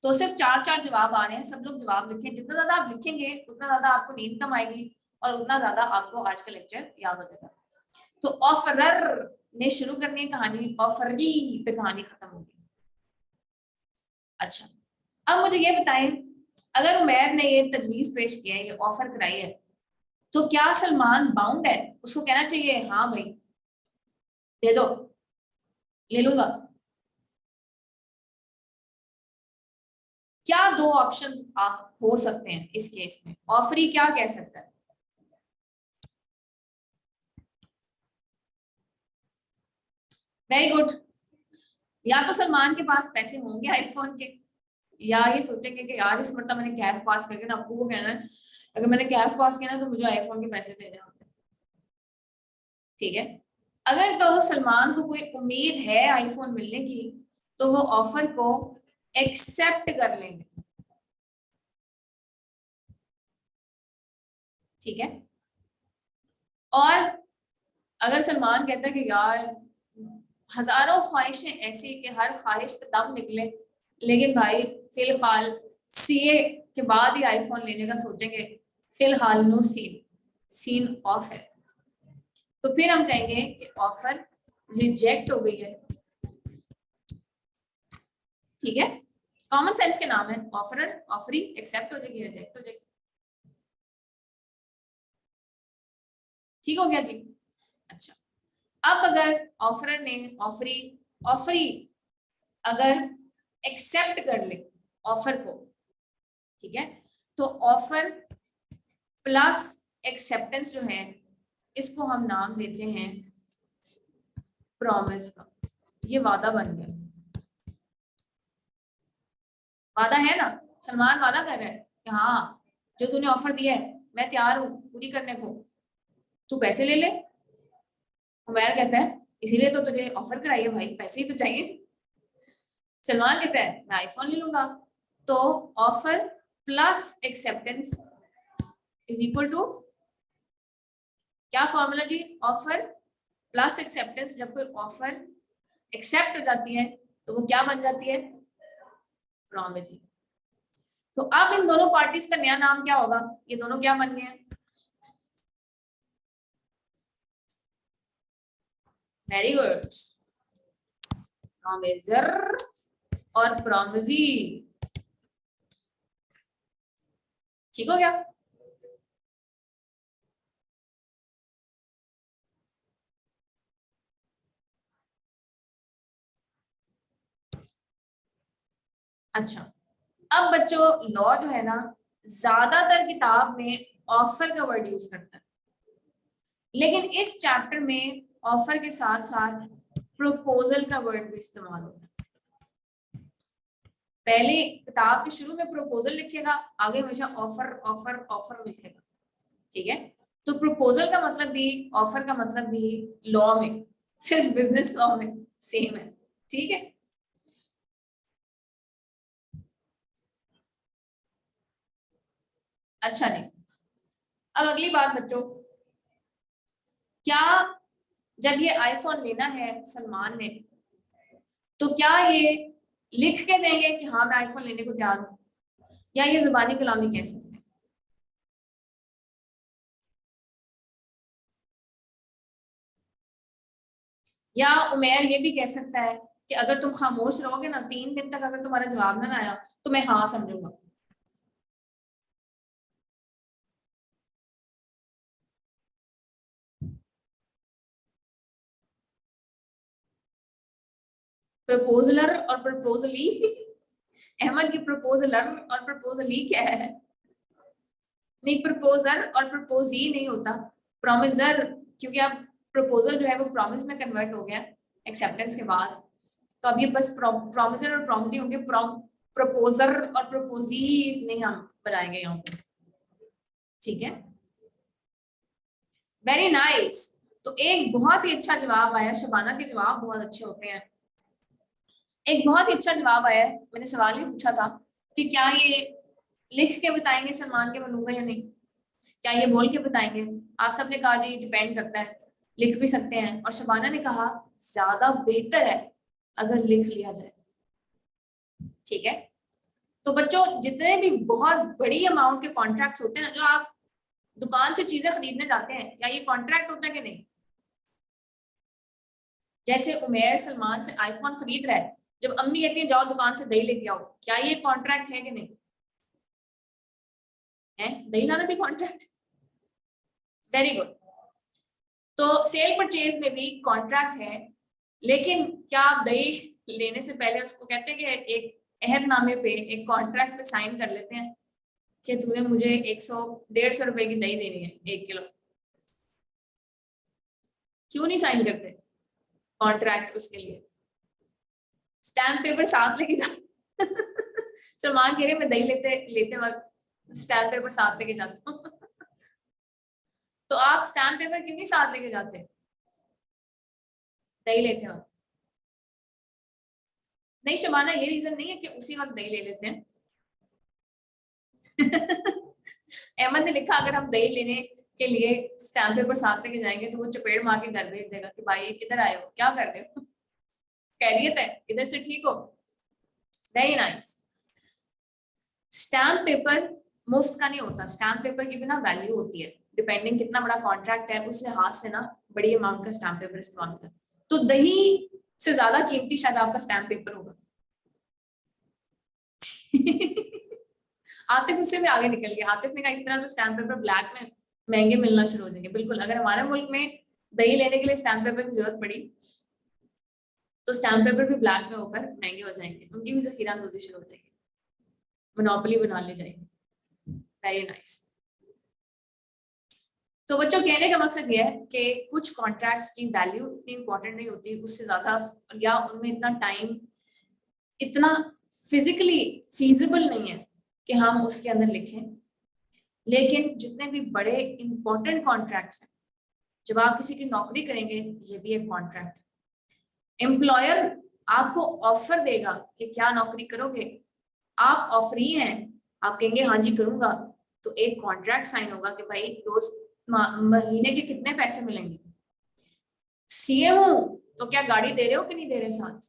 तो सिर्फ चार चार जवाब आ रहे हैं, सब लोग जवाब लिखें, जितना ज्यादा आप लिखेंगे उतना ज्यादा आपको नींद कम आएगी और उतना ज्यादा आपको आज का लेक्चर याद हो जाएगा। तो ऑफरर ने शुरू करनी है कहानी, ऑफरी पे कहानी खत्म होगी। अच्छा, अब मुझे ये बताएं, अगर उमैर ने ये तजवीज पेश किया है, ये ऑफर कराई है, तो क्या सलमान बाउंड है? उसको कहना चाहिए हाँ भाई दे दो, ले लूंगा? क्या दो ऑप्शंस हो सकते हैं इस केस में? ऑफरी क्या कह सकता है? वेरी गुड, या तो सलमान के पास पैसे होंगे आईफोन के, या ये सोचेंगे कि यार इस मतलब मैंने कैफ पास करके ना अप्पू को कहना है अगर मैंने कैफ पास किया ना तो मुझे आईफोन के पैसे देने होते हैं। ठीक है, अगर तो सलमान को कोई उम्मीद है आईफोन मिलने की तो वो ऑफर को एक्सेप्ट कर लेंगे। ठीक है, और अगर सलमान कहता है कि यार हजारों ख्वाहिशें ऐसी कि हर ख्वाहिश पे दम निकले, लेकिन भाई फिलहाल सीए के बाद ही आईफोन लेने का सोचेंगे, फिलहाल नो सीन, सीन ऑफ है, तो फिर हम कहेंगे कि ऑफर रिजेक्ट हो गई है। ठीक है, कॉमन सेंस के नाम है, ऑफरर ऑफरी एक्सेप्ट हो जाएगी, रिजेक्ट हो जाएगी। ठीक हो गया जी। अच्छा, अब अगर ऑफरर ने ऑफरी ऑफरी अगर एक्सेप्ट कर ले ऑफर को, ठीक है, तो ऑफर प्लस एक्सेप्टेंस जो है इसको हम नाम देते हैं प्रॉमिस का। ये वादा बन गया, वादा है ना, सलमान वादा कर रहा है कि हाँ जो तूने ऑफर दिया है मैं तैयार हूँ पूरी करने को, तू पैसे ले ले। उमैर कहता है इसीलिए तो तुझे ऑफर कराई है भाई, पैसे ही तो चाहिए। सलमान कहता है मैं आईफोन ले लूंगा, तो offer plus acceptance is equal to क्या फॉर्मूला जी? ऑफर प्लस एक्सेप्टेंस, जब कोई ऑफर एक्सेप्ट हो जाती है तो वो क्या बन जाती है? प्रॉमिस। तो अब इन दोनों पार्टीज का नया नाम क्या होगा? ये दोनों क्या बन गए हैं? वेरी गुड, प्रॉमिसर और प्रॉमिसी। ठीक हो गया? अच्छा, अब बच्चों लॉ जो है ना ज्यादातर किताब में ऑफर का वर्ड यूज करता है, लेकिन इस चैप्टर में ऑफर के साथ साथ प्रपोजल का वर्ड भी इस्तेमाल होता है। पहले किताब के शुरू में प्रपोजल लिखेगा, आगे हमेशा ऑफर ऑफर ऑफर लिखेगा, ठीक है। तो प्रपोजल का मतलब भी ऑफर का मतलब भी लॉ में, सिर्फ बिजनेस लॉ में सेम है, ठीक है। अच्छा नहीं, अब अगली बात बच्चों, क्या जब ये आईफोन लेना है सलमान ने, तो क्या ये लिख के देंगे कि हाँ मैं आईफोन लेने को तैयार हूं, या ये जुबानी कलामी कह सकते हैं? या उमेर ये भी कह सकता है कि अगर तुम खामोश रहोगे ना 3 दिन तक, अगर तुम्हारा जवाब ना आया तो मैं हाँ समझूंगा। प्रपोजलर और प्रपोजली अहमद, की प्रपोजलर और प्रपोजली क्या है? नहीं, प्रपोजर और प्रपोजी नहीं होता, प्रोमिसर, क्योंकि अब प्रपोजल जो है वो प्रॉमिस में कन्वर्ट हो गया एक्सेप्टेंस के बाद, तो अब ये बस प्रोमिसर और प्रोमिसी होंगे, प्रपोजर और प्रपोजी नहीं हम बनाएंगे यहाँ पे, ठीक है। Very nice. तो एक बहुत ही अच्छा जवाब आया, शबाना के जवाब बहुत अच्छे होते हैं। एक बहुत ही अच्छा जवाब आया है, मैंने सवाल ही पूछा था कि क्या ये लिख के बताएंगे सलमान के बनूंगा या नहीं, क्या ये बोल के बताएंगे? आप सबने कहा जी डिपेंड करता है, लिख भी सकते हैं, और शबाना ने कहा ज्यादा बेहतर है अगर लिख लिया जाए, ठीक है। तो बच्चों जितने भी बहुत बड़ी अमाउंट के कॉन्ट्रैक्ट्स होते हैं ना, जो आप दुकान से चीजें खरीदने जाते हैं, क्या ये कॉन्ट्रैक्ट होता है कि नहीं? जैसे उमेर सलमान से आईफोन खरीद रहा है, जब अम्मी कहती है जाओ दुकान से दही लेके आओ, क्या ये कॉन्ट्रैक्ट है कि नहीं है? दही लाना भी कॉन्ट्रैक्ट, वेरी गुड। तो सेल परचेज में भी कॉन्ट्रैक्ट है, लेकिन क्या आप दही लेने से पहले उसको कहते हैं कि एक अहदनामे पे, एक कॉन्ट्रैक्ट पे साइन कर लेते हैं कि तूने मुझे 100-150 रुपए की दही देनी है 1 किलो? क्यों नहीं साइन करते कॉन्ट्रैक्ट उसके लिए? स्टैम्प पेपर साथ लेके जा सलमान कह रहे मैं दही लेते लेते वक्त स्टैम्प पेपर साथ लेके जाता हूँ तो आप स्टैम्प पेपर क्यों नहीं साथ लेके जाते दही लेते वक्त? नहीं शबाना, ये रीजन नहीं है कि उसी वक्त दही ले लेते हैं अहमद ने लिखा अगर हम दही लेने के लिए स्टैम्प पेपर साथ लेके जाएंगे तो वो चपेड़ मार के घर भेज देगा कि भाई किधर आए हो, क्या कर रहे हो, खैरियत है, इधर से ठीक हो? Very nice. स्टैम्प पेपर मुफ्त का नहीं होता, स्टैम्प पेपर की भी ना वैल्यू होती है, डिपेंडिंग कितना बड़ा कॉन्ट्रैक्ट है उस लिहाज से ना बड़ी अमाउंट का स्टैम्प पेपर इस्तेमाल होता है। तो दही से ज्यादा कीमती शायद आपका स्टैम्प पेपर होगा आतिफ उससे भी आगे निकल गया, आतिफ ने कहा इस तरह तो स्टैम्प पेपर ब्लैक में महंगे मिलना शुरू हो जाएंगे। बिल्कुल, अगर हमारे मुल्क में दही लेने के लिए स्टैम्प पेपर की जरूरत पड़ी तो स्टैम्प पेपर भी ब्लैक में होकर महंगे हो जाएंगे, उनकी भी जखीरा अंदोजी शुरू हो जाएगी, मोनोपोली बना ले जाएंगे। Very nice. तो बच्चों कहने का मकसद यह है कि कुछ कॉन्ट्रैक्ट्स की वैल्यू इतनी इंपॉर्टेंट नहीं होती, उससे ज्यादा, या उनमें इतना टाइम, इतना फिजिकली फीजिबल नहीं है कि हम उसके अंदर लिखें। लेकिन जितने भी बड़े इंपॉर्टेंट कॉन्ट्रैक्ट्स हैं, जब आप किसी की नौकरी करेंगे, ये भी एक कॉन्ट्रैक्ट। एम्प्लॉयर आपको ऑफर देगा कि क्या नौकरी करोगे, आप ऑफरी हैं, आप कहेंगे हाँ जी करूंगा, तो एक कॉन्ट्रैक्ट साइन होगा कि भाई रोज महीने के कितने पैसे मिलेंगे। सीएम हो तो क्या गाड़ी दे रहे हो कि नहीं दे रहे साथ,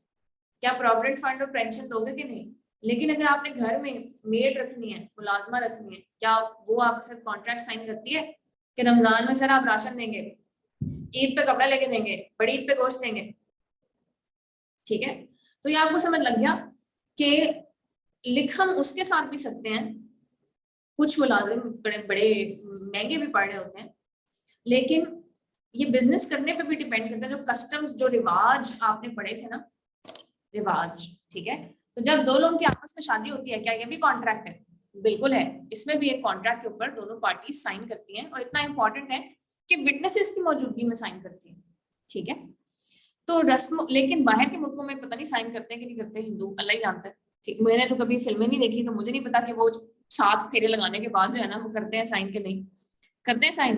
क्या प्रोविडेंट फंड और पेंशन दोगे कि नहीं। लेकिन अगर आपने घर में मेड रखनी है, मुलाजमा रखनी है, क्या वो आपके साथ कॉन्ट्रैक्ट साइन करती है कि रमजान में सर आप राशन देंगे, ईद पे कपड़ा लेके देंगे, बड़ी ईद पे गोश्त देंगे, ठीक है। तो ये आपको समझ लग गया कि लिख हम उसके साथ भी सकते हैं, कुछ मुलाजिम बड़े बड़े महंगे भी पड़ रहे होते हैं, लेकिन ये बिजनेस करने पे भी डिपेंड करता है, जो कस्टम्स, जो रिवाज आपने पढ़े थे ना, रिवाज, ठीक है, तो जब दो लोगों की आपस में शादी होती है, क्या ये भी कॉन्ट्रैक्ट है? बिल्कुल है, इसमें भी एक कॉन्ट्रैक्ट के ऊपर दोनों पार्टी साइन करती हैं, और इतना इंपॉर्टेंट है कि विटनेसेस की मौजूदगी में साइन करती हैं। ठीक है, तो रस्म, लेकिन बाहर के मुल्कों में पता नहीं साइन करते हैं कि नहीं करते, हिंदू अल्लाह ही जानता है। ठीक, मैंने तो कभी फिल्में नहीं देखी, तो मुझे नहीं पता कि वो 7 फेरे लगाने के बाद जो है ना वो करते हैं साइन के नहीं करते हैं साइन।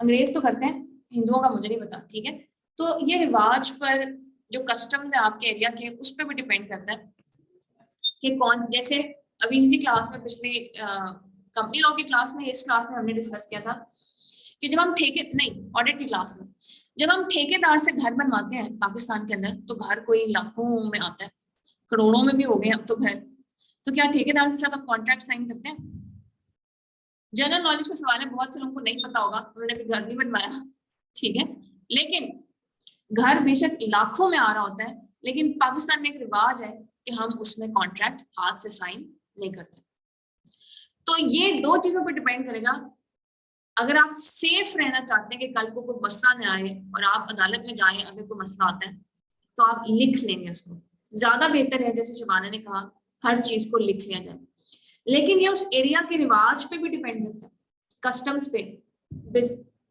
अंग्रेज तो करते हैं, हिंदुओं का मुझे नहीं पता। ठीक है, तो ये रिवाज पर, जो कस्टम्स है आपके एरिया के, उस पर भी डिपेंड करता है कि कौन, जैसे अभी इसी क्लास में, पिछली कंपनी लॉ की क्लास में, इस क्लास में हमने डिस्कस किया था कि जब हम ऑडिट की क्लास में, जब हम ठेकेदार से घर बनवाते हैं पाकिस्तान के अंदर, तो घर कोई लाखों में आता है, करोड़ों में भी हो गए अब तो घर। तो क्या ठेकेदार के साथ आप कॉन्ट्रैक्ट साइन करते हैं? जनरल नॉलेज का सवाल है, बहुत से लोगों को नहीं पता होगा, उन्होंने भी घर नहीं बनवाया। ठीक है, लेकिन घर बेशक लाखों में आ रहा होता है, लेकिन पाकिस्तान में एक रिवाज है कि हम उसमें कॉन्ट्रैक्ट हाथ से साइन नहीं करते। तो ये 2 चीजों पर डिपेंड करेगा। अगर आप सेफ रहना चाहते हैं कि कल को कोई मसला न आए और आप अदालत में जाएं, अगर कोई मसला आता है तो आप लिख लेंगे उसको, ज्यादा बेहतर है। जैसे शबाना ने कहा, हर चीज को लिख लिया जाए, लेकिन ये उस एरिया के रिवाज पे भी डिपेंड करता है, कस्टम्स पे,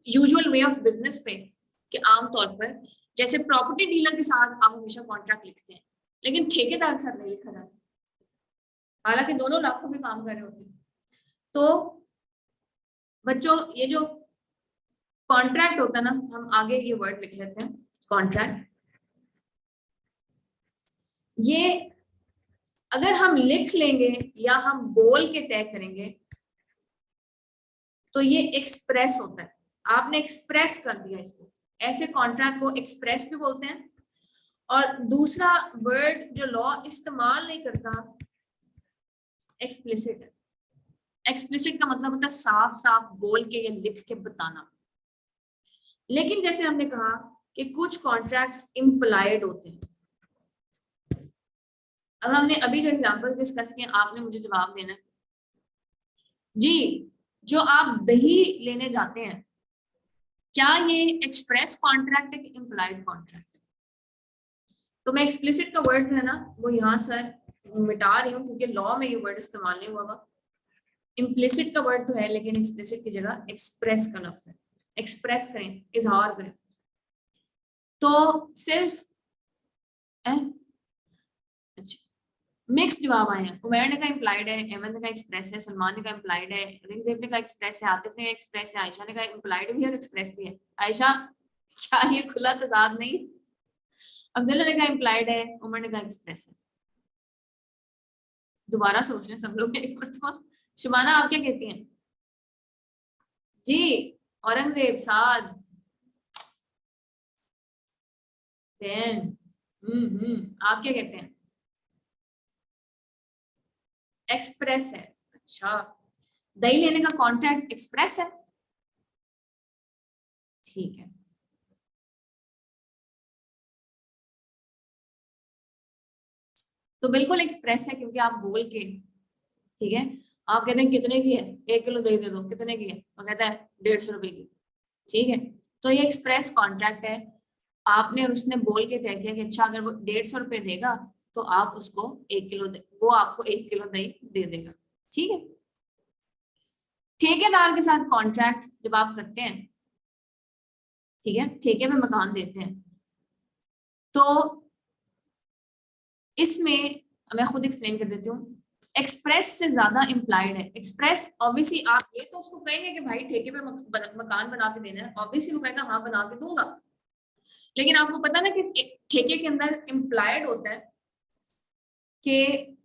यूजुअल वे ऑफ बिजनेस पे, कि आमतौर पर जैसे प्रॉपर्टी डीलर के साथ आप हमेशा कॉन्ट्रैक्ट लिखते हैं, लेकिन ठेकेदार के साथ नहीं लिखा जाता, हालांकि दोनों लाखों में काम कर रहे होते हैं। तो बच्चों, ये जो कॉन्ट्रैक्ट होता है ना, हम आगे ये वर्ड लिख लेते हैं, कॉन्ट्रैक्ट। ये अगर हम लिख लेंगे या हम बोल के तय करेंगे तो ये एक्सप्रेस होता है, आपने एक्सप्रेस कर दिया इसको, ऐसे कॉन्ट्रैक्ट को एक्सप्रेस भी बोलते हैं। और दूसरा वर्ड जो लॉ इस्तेमाल नहीं करता, एक्सप्लिसिट है। एक्सप्लिसिट का मतलब होता है साफ साफ बोल के या लिख के बताना। लेकिन जैसे हमने कहा कि कुछ कॉन्ट्रैक्ट्स इम्प्लाइड होते हैं। अब हमने अभी जो एग्जांपल्स डिस्कस किए, आपने मुझे जवाब देना है जी। जो आप दही लेने जाते हैं, क्या ये एक्सप्रेस कॉन्ट्रैक्ट है कि इम्प्लाइड कॉन्ट्रैक्ट? तो मैं एक्सप्लिसिट का वर्ड है ना वो यहाँ से मिटा रही हूँ, क्योंकि लॉ में ये वर्ड इस्तेमाल नहीं हुआ हुआ। इम्प्लिसिट का वर्ड तो है, लेकिन एक्सप्लिसिट की जगह एक्सप्रेस का लफ्ज है। एक्सप्रेस करें, इजहार करें। तो सिर्फ अच्छा, मिक्स जवाब आए हैं। उमैर ने का इम्प्लाइड है, अहमद ने का एक्सप्रेस है, सलमान ने का इम्प्लाइड है, रिंगजेब ने का एक्सप्रेस है, आतिफ ने का एक्सप्रेस है, आयशा ने का इम्प्लाइड भी है और एक्सप्रेस भी है। आयशा, क्या ये खुला तजाद नहीं? अब्दुल्ला ने का इम्प्लाइड है, उमर ने का एक्सप्रेस है। दोबारा सोच लें सब लोग एक बार। शुबाना, आप क्या कहती हैं जी? औरंगजेब, साद, आप क्या कहते हैं? एक्सप्रेस है। अच्छा, दही लेने का कॉन्ट्रैक्ट एक्सप्रेस है, ठीक है। तो बिल्कुल एक्सप्रेस है, क्योंकि आप बोल के, ठीक है, आप कहते हैं कितने की है, 1 किलो दही दे दो, कितने की है, वो कहता है 150 रुपए की, ठीक है। तो ये एक्सप्रेस कॉन्ट्रैक्ट है, आपने और उसने बोल के तय किया कि अच्छा अगर वो 150 रुपए देगा तो आप उसको 1 किलो दे, वो आपको 1 किलो दही दे देगा, ठीक है। ठेकेदार के साथ कॉन्ट्रैक्ट जब आप करते हैं, ठीक है, ठेके में मकान देते हैं, तो इसमें मैं खुद एक्सप्लेन कर देती हूँ। एक्सप्रेस से ज्यादा इम्प्लाइड है। एक्सप्रेस ऑब्वियसली आप ये तो उसको कहेंगे कि भाई ठेके पे मकान बना के देना है, ऑब्वियसली वो कहेगा हाँ बना के दूंगा। लेकिन आपको पता ना कि ठेके के अंदर इम्प्लाइड होता है कि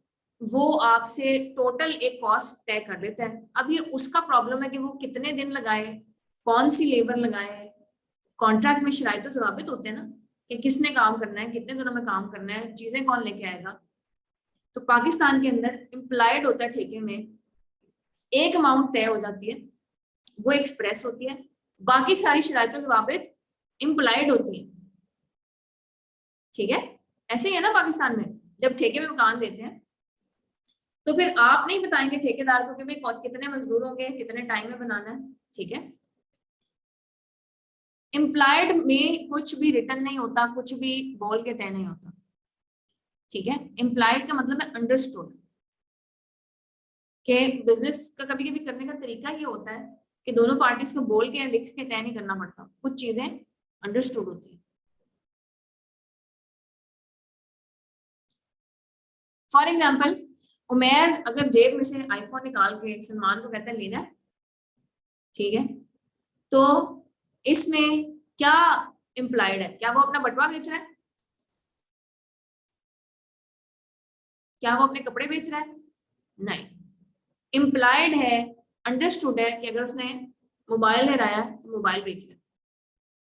वो आपसे टोटल एक कॉस्ट तय कर देता है। अब ये उसका प्रॉब्लम है कि वो कितने दिन लगाए, कौन सी लेबर लगाए। कॉन्ट्रैक्ट में शराइत तो ज़ाबित होते हैं ना कि किसने काम करना है, कितने दिनों में काम करना है, चीजें कौन लेके आएगा। तो पाकिस्तान के अंदर इम्प्लाइड होता है ठेके में, एक अमाउंट तय हो जाती है, वो एक्सप्रेस होती है, बाकी सारी शराइत ज़ाबित इम्प्लाइड होती है, ठीक है। ऐसे ही है ना पाकिस्तान में, जब ठेके में मकान देते हैं तो फिर आप नहीं बताएंगे ठेकेदार को कि भाई कितने मजदूर होंगे, कितने टाइम में बनाना है, ठीक है। इम्प्लाइड में कुछ भी रिटर्न नहीं होता, कुछ भी बोल के तय नहीं होता, ठीक है। इम्प्लाइड का मतलब है अंडरस्टूड, कि बिजनेस का कभी कभी करने का तरीका ये होता है कि दोनों पार्टीज को बोल के या लिख के तय नहीं करना पड़ता, कुछ चीजें अंडरस्टूड होती है। फॉर एग्जाम्पल, उमेर अगर जेब में से आईफोन निकाल के सलमान को कहता है लेना है, ठीक है, तो इसमें क्या इम्प्लाइड है? क्या वो अपना बटवा बेच रहा है? क्या वो अपने कपड़े बेच रहा है? नहीं। इम्प्लाइड है, अंडरस्टूड है कि अगर उसने मोबाइल ले रहा है तो मोबाइल बेच रहा है,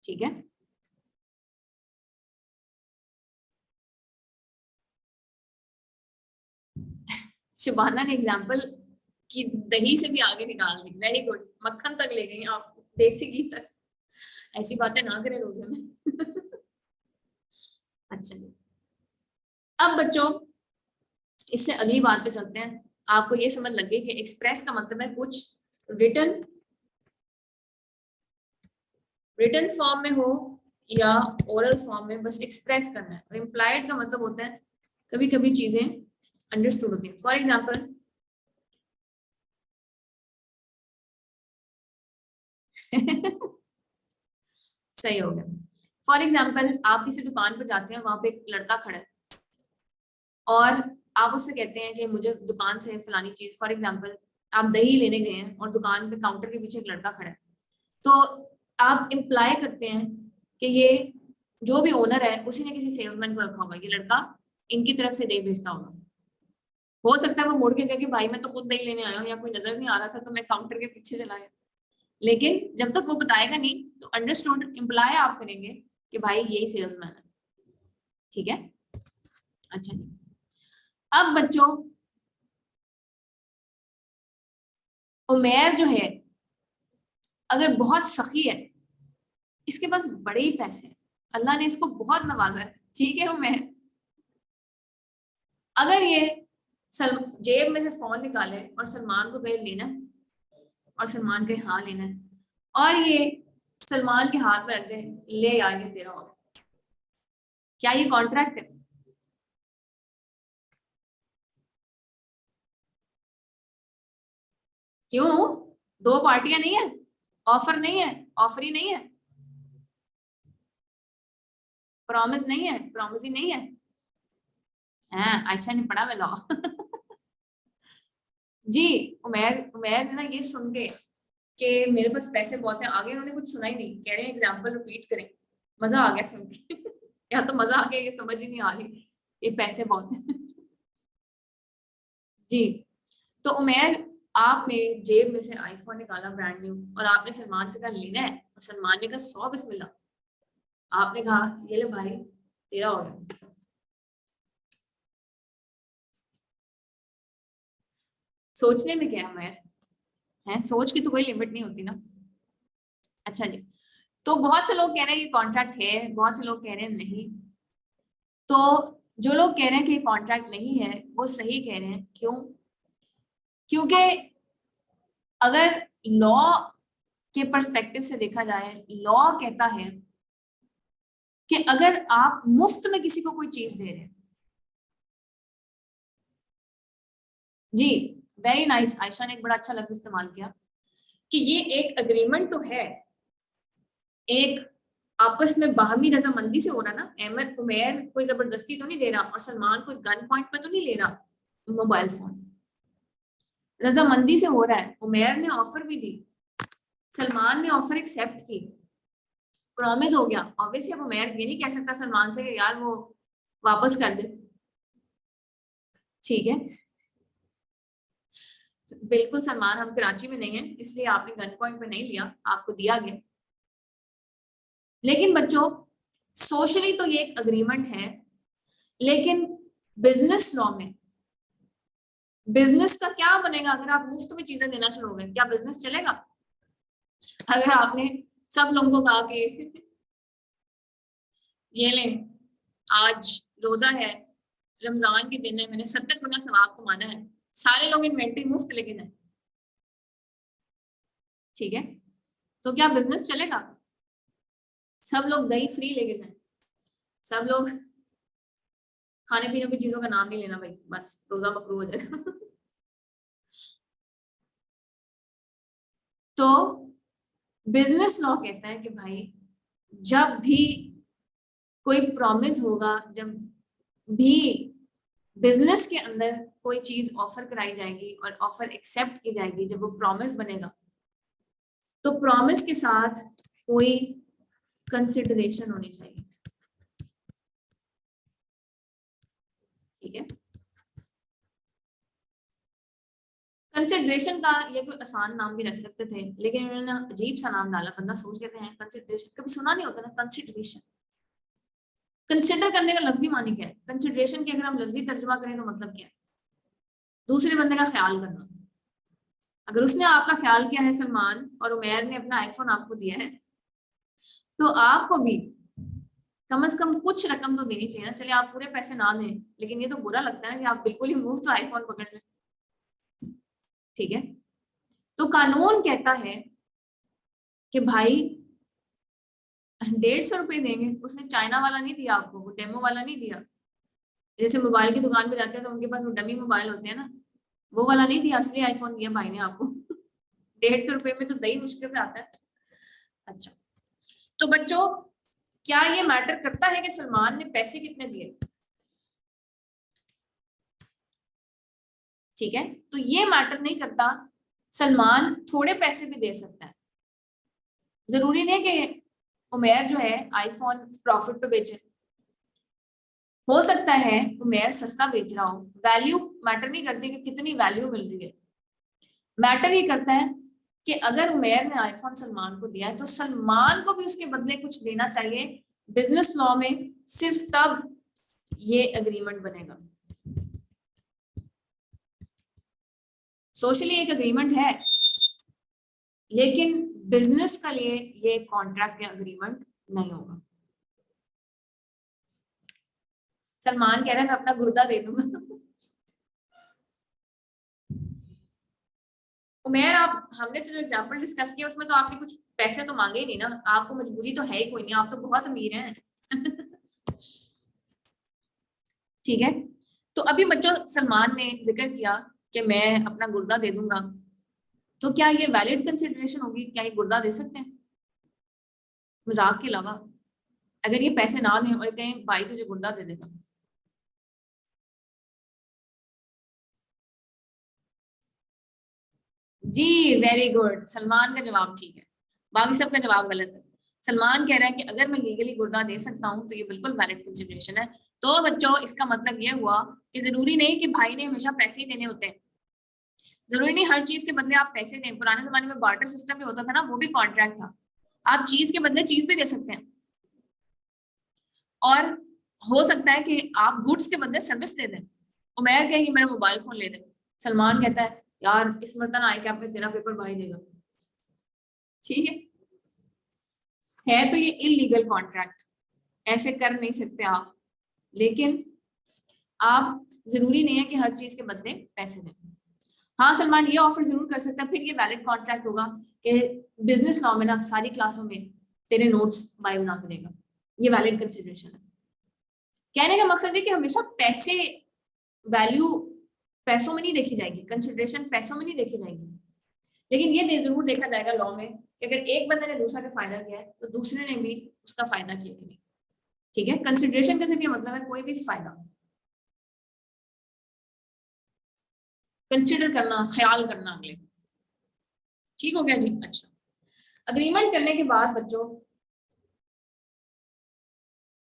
ठीक है। शुभाना ने एग्जाम्पल कि दही से भी आगे निकाल दी, वेरी गुड, मक्खन तक ले गई आप, देसी घी तक। ऐसी बातें ना करें रोजे में। अच्छा जी, अब बच्चों इससे अगली बात पे चलते हैं। आपको ये समझ लगे कि एक्सप्रेस का मतलब है कुछ रिटन रिटन फॉर्म में हो या ओरल फॉर्म में, बस एक्सप्रेस करना है। और इम्प्लाइड का मतलब होता है कभी कभी चीजें अंडरस्टूड होती है। फॉर एग्जाम्पल, सही हो गया। फॉर एग्जाम्पल, आप किसी दुकान पर जाते हैं, वहां पे एक लड़का खड़ा है और आप उससे कहते हैं कि मुझे दुकान से फलानी चीज, फॉर एग्जाम्पल आप दही लेने गए हैं और दुकान पे काउंटर के पीछे एक लड़का खड़ा है, तो आप इम्प्लाई करते हैं कि ये जो भी ओनर है उसी ने किसी सेल्समैन को रखा होगा, ये लड़का इनकी तरफ से दही भेजता होगा। हो सकता है वो मुड़ के कहे कि भाई मैं तो खुद दही लेने आया हूँ, या कोई नजर नहीं आ रहा था तो मैं काउंटर के पीछे चला गया। लेकिन जब तक वो बताएगा नहीं तो अंडरस्टूड इम्प्लाई आप करेंगे कि भाई यही सेल्समैन है, ठीक है। अच्छा जी, अब बच्चों उमेर जो है अगर बहुत सखी है, इसके पास बड़े ही पैसे हैं, अल्लाह ने इसको बहुत नवाजा है, ठीक है उमेर, अगर ये जेब में से फोन निकाले और सलमान को कहे लेना, और सलमान कहे हाँ लेना है, और ये सलमान के हाथ में रख दे, ले यार ये तेरा होगा, क्या ये कॉन्ट्रैक्ट है? क्यों? दो पार्टियां नहीं है, ऑफर नहीं है, ऑफर ही नहीं है, प्रॉमिस नहीं है, प्रॉमिस ही नहीं है। हाँ, आयशा ने पढ़ा मैं लॉ। जी, उमेर उमेर ने ना ये सुन के कि मेरे पास पैसे बहुत हैं, आगे उन्होंने कुछ सुना ही नहीं, कह रहे हैं एग्जाम्पल रिपीट करें, मजा आ गया सुन के। या तो मजा आ गया, ये समझ ही नहीं आ रही, ये पैसे बहुत हैं। जी, तो उमेर आपने जेब में से आईफोन निकाला ब्रांड न्यू और आपने सलमान से कहा लेना है, और सलमान ने कहा 100 बिस्मिल्लाह, आपने कहा ये ले भाई तेरा हो गया। सोचने में क्या है उमेर, है सोच की तो कोई लिमिट नहीं होती ना। अच्छा जी, तो बहुत से लोग कह रहे हैं ये कॉन्ट्रैक्ट है, बहुत से लोग कह रहे हैं नहीं। तो जो लोग कह रहे हैं कि कॉन्ट्रैक्ट नहीं है वो सही कह रहे हैं, क्यों? क्योंकि अगर लॉ के पर्सपेक्टिव से देखा जाए, लॉ कहता है कि अगर आप मुफ्त में किसी को कोई चीज दे रहे हैं, जी वेरी नाइस, आयशा ने एक बड़ा अच्छा लफ्ज इस्तेमाल किया कि ये एक अग्रीमेंट तो है, एक आपस में बाहमी रजामंदी से हो रहा ना। अहमद उमेर कोई जबरदस्ती तो नहीं दे रहा, और सलमान कोई गन पॉइंट पे तो नहीं ले रहा मोबाइल फोन, रजामंदी से हो रहा है। उमेर ने ऑफर भी दी, सलमान ने ऑफर एक्सेप्ट की, प्रॉमिस हो गया। ऑब्वियसली अब उमेर ये नहीं कह सकता सलमान से कि यार वो वापस कर दे, ठीक है। बिल्कुल सलमान, हम कराची में नहीं है इसलिए आपने गन पॉइंट पे नहीं लिया, आपको दिया गया। लेकिन बच्चों सोशली तो ये एक अग्रीमेंट है, लेकिन बिजनेस लॉ में बिजनेस का क्या बनेगा अगर आप मुफ्त में चीजें देना शुरू हो गए? क्या बिजनेस चलेगा? अगर आपने सब लोगों को कहा कि ये लें, आज रोजा है, रमजान के दिन है, मैंने 70 गुना सवाब कमाना है, सारे लोग इन्वेंट्री मुफ्त लेके जाए, ठीक है, तो क्या बिजनेस चलेगा? सब लोग दही फ्री लेके जाए, सब लोग खाने पीने की चीजों का नाम नहीं लेना भाई, बस रोजा मकरूह हो जाएगा। तो बिजनेस लॉ कहता है कि भाई जब भी कोई प्रॉमिस होगा, जब भी बिजनेस के अंदर कोई चीज ऑफर कराई जाएगी और ऑफर एक्सेप्ट की जाएगी, जब वो प्रॉमिस बनेगा, तो प्रॉमिस के साथ कोई कंसिडरेशन होनी चाहिए। ठीक है, कंसिडरेशन का ये कोई आसान नाम भी रख सकते थे, लेकिन उन्होंने अजीब सा नाम डाला। बंदा सोच लेते हैं कंसिडरेशन, कभी सुना नहीं होता ना कंसिडरेशन। कंसिडर करने का लफ्जी मानी क्या है? कंसिडरेशन की अगर हम लफ्जी तर्जुमा करें तो मतलब क्या है? दूसरे बंदे का ख्याल करना। अगर उसने आपका ख्याल किया है सलमान, और उमैर ने अपना आईफोन आपको दिया है, तो आपको भी कम से कम कुछ रकम तो देनी चाहिए ना। चलिए आप पूरे पैसे ना दें, लेकिन ये तो बुरा लगता है ना कि आप बिल्कुल ही मुफ्त आईफोन पकड़ लें। ठीक है, तो कानून कहता है कि भाई 150 रुपए देंगे। उसने चाइना वाला नहीं दिया आपको, वो डेमो वाला नहीं दिया। जैसे मोबाइल की दुकान पे जाते हैं तो उनके पास वो डमी मोबाइल होते हैं ना, वो वाला नहीं दिया, असली आईफोन दिया भाई ने आपको। 150 रुपए में तो दही मुश्किल से आता है। अच्छा, तो बच्चों क्या ये मैटर करता है कि सलमान ने पैसे कितने दिए? ठीक है, तो ये मैटर नहीं करता। सलमान थोड़े पैसे भी दे सकता है, जरूरी नहीं कि उमैर जो है आईफोन प्रॉफिट पे बेचे। हो सकता है उमैर सस्ता बेच रहा हो। वैल्यू मैटर नहीं करती कि कितनी वैल्यू मिल रही है, मैटर ये करता है कि अगर उमैर ने आईफोन सलमान को दिया है तो सलमान को भी उसके बदले कुछ देना चाहिए। बिजनेस लॉ में सिर्फ तब ये एग्रीमेंट बनेगा। सोशली एक एग्रीमेंट है, लेकिन बिजनेस का लिए ये कॉन्ट्रैक्ट या एग्रीमेंट नहीं होगा। सलमान कह रहा है मैं अपना गुर्दा दे दूंगा। उमैर आप, हमने तो जो एग्जांपल डिस्कस किया उसमें तो आपने कुछ पैसे तो मांगे ही नहीं ना, आपको मजबूरी तो है ही कोई नहीं, आप तो बहुत अमीर हैं। ठीक है, तो अभी बच्चों सलमान ने जिक्र किया कि मैं अपना गुर्दा दे दूंगा, तो क्या ये वैलिड कंसिडरेशन होगी? क्या ये गुर्दा दे सकते हैं मजाक के अलावा? अगर ये पैसे ना दें और कहें भाई तुझे गुर्दा दे देगा? जी वेरी गुड, सलमान का जवाब ठीक है, बाकी सबका जवाब गलत है। सलमान कह रहा है कि अगर मैं लीगली गुर्दा दे सकता हूँ तो ये बिल्कुल वैलिड कंसिडरेशन है। तो बच्चों इसका मतलब ये हुआ कि जरूरी नहीं कि भाई ने हमेशा पैसे ही देने होते हैं। जरूरी नहीं हर चीज के बदले आप पैसे दें। पुराने जमाने में बार्टर सिस्टम भी होता था ना, वो भी कॉन्ट्रैक्ट था। आप चीज के बदले चीज भी दे सकते हैं, और हो सकता है कि आप गुड्स के बदले सर्विस दे दें। उमैर कहेगी मेरा मोबाइल फोन ले दे, सलमान कहता है यार इस मरतबा आई कैप में तेरा पेपर भाई देगा। ठीक है तो ये इलीगल कॉन्ट्रैक्ट, ऐसे कर नहीं सकते आप। लेकिन आप, जरूरी नहीं है कि हर चीज के बदले पैसे दें। हाँ सलमान ये ऑफर जरूर कर सकता है, फिर ये वैलिड कॉन्ट्रैक्ट होगा कि बिजनेस लॉ में ना सारी क्लासों में तेरे नोट्स भाई बना के देगा। ये वैलिड कंसिडरेशन है। कहने का मकसद है कि हमेशा पैसे, वैल्यू पैसों में नहीं देखी जाएगी, कंसिडरेशन पैसों में नहीं देखी जाएगी, लेकिन ये जरूर देखा जाएगा लॉ में कि अगर एक बंदे ने दूसरा का फायदा किया है तो दूसरे ने भी उसका फायदा किया कि नहीं। ठीक है, कंसिडरेशन का सिर्फ ये मतलब है कोई भी फायदा कंसिडर करना, ख्याल करना अगले। ठीक हो गया जी। अच्छा, अग्रीमेंट करने के बाद बच्चों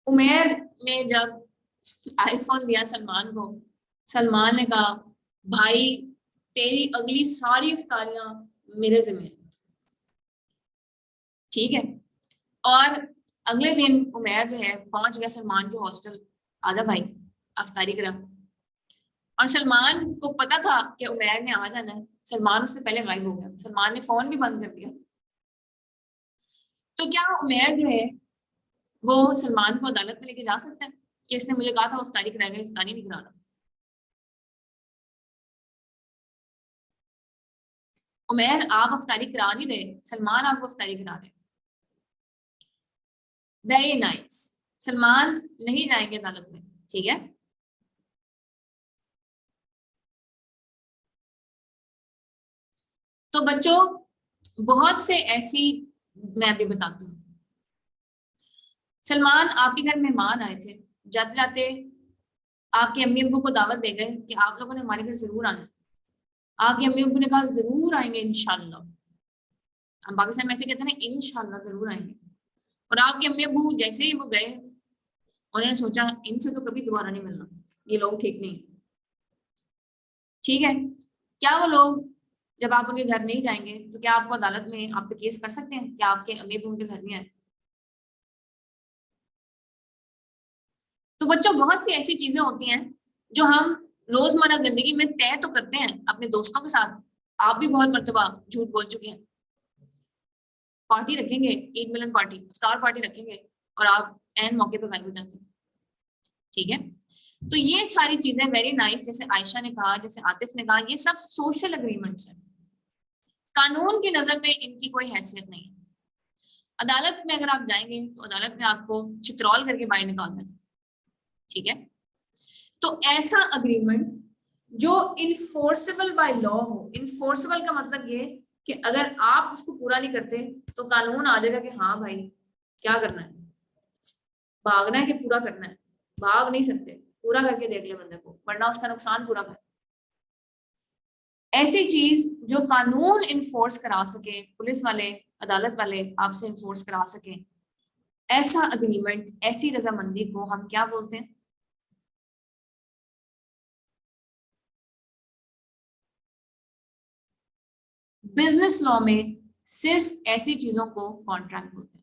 उमैर ने जब आईफोन दिया सलमान को, सलमान ने कहा भाई तेरी अगली सारी इफ्तारियां मेरे जिम्मे। ठीक है, और अगले दिन उमैर जो है पहुंच गया सलमान के हॉस्टल, आजा भाई अफ्तारी करा। और सलमान को पता था कि उमैर ने आ जाना है, सलमान उससे पहले गायब हो गया। सलमान ने फोन भी बंद कर दिया। तो क्या उमैर जो है वो सलमान को अदालत में लेके जा सकता है कि इसने मुझे कहा था अफ्तारी कराएगा, अफ्तारी नहीं कराना? उमैर आप अफ्तारी करा नहीं रहे, सलमान आपको अफ्तारी करा रहे। वेरी नाइस, सलमान नहीं जाएंगे अदालत में। ठीक है, तो बच्चों बहुत से ऐसी, मैं अभी बताती हूँ। सलमान आपके घर मेहमान आए थे, जाते जाते आपके अम्मी अब्बू को दावत दे गए कि आप लोगों ने हमारे घर जरूर आना। आपके अम्मी अब्बू ने कहा जरूर आएंगे इंशाल्लाह। हम पाकिस्तान में ऐसे कहते हैं ना, इंशाल्लाह जरूर आएंगे। और आपके अम्मी अब्बू जैसे ही वो गए, उन्होंने सोचा इनसे तो कभी दोबारा नहीं मिलना, ये लोग ठीक नहीं। ठीक है, क्या वो लोग जब आप उनके घर नहीं जाएंगे तो क्या आपको अदालत में आप पे केस कर सकते हैं कि आपके अम्मी अब्बू उनके घर में आए? तो बच्चों बहुत सी ऐसी चीजें होती हैं जो हम रोजमर्रा जिंदगी में तय तो करते हैं अपने दोस्तों के साथ। आप भी बहुत मर्तबा झूठ बोल चुके हैं। पार्टी रखेंगे, ईद मिलन पार्टी, स्टार पार्टी रखेंगे, और आप एन मौके पे गायब हो जाते हैं। ठीक है, तो ये सारी चीजें वेरी नाइस, जैसे आयशा ने कहा, जैसे आतिफ ने कहा, ये सब सोशल अग्रीमेंट्स है। कानून की नजर में इनकी कोई हैसियत नहीं है। अदालत में अगर आप जाएंगे तो अदालत में आपको चित्रौल करके बाहर निकाल देना। ठीक है, तो ऐसा अग्रीमेंट जो इनफोर्सेबल बाय लॉ हो। इनफोर्सेबल का मतलब ये कि अगर आप उसको पूरा नहीं करते तो कानून आ जाएगा कि हाँ भाई क्या करना है, भागना है कि पूरा करना है। भाग नहीं सकते, पूरा करके देख ले बंदे को, वरना उसका नुकसान पूरा कर। ऐसी चीज जो कानून इन्फोर्स करा सके, पुलिस वाले अदालत वाले आपसे इन्फोर्स करा सके, ऐसा अग्रीमेंट, ऐसी रजामंदी को हम क्या बोलते हैं? बिजनेस लॉ में सिर्फ ऐसी चीजों को कॉन्ट्रैक्ट बोलते हैं।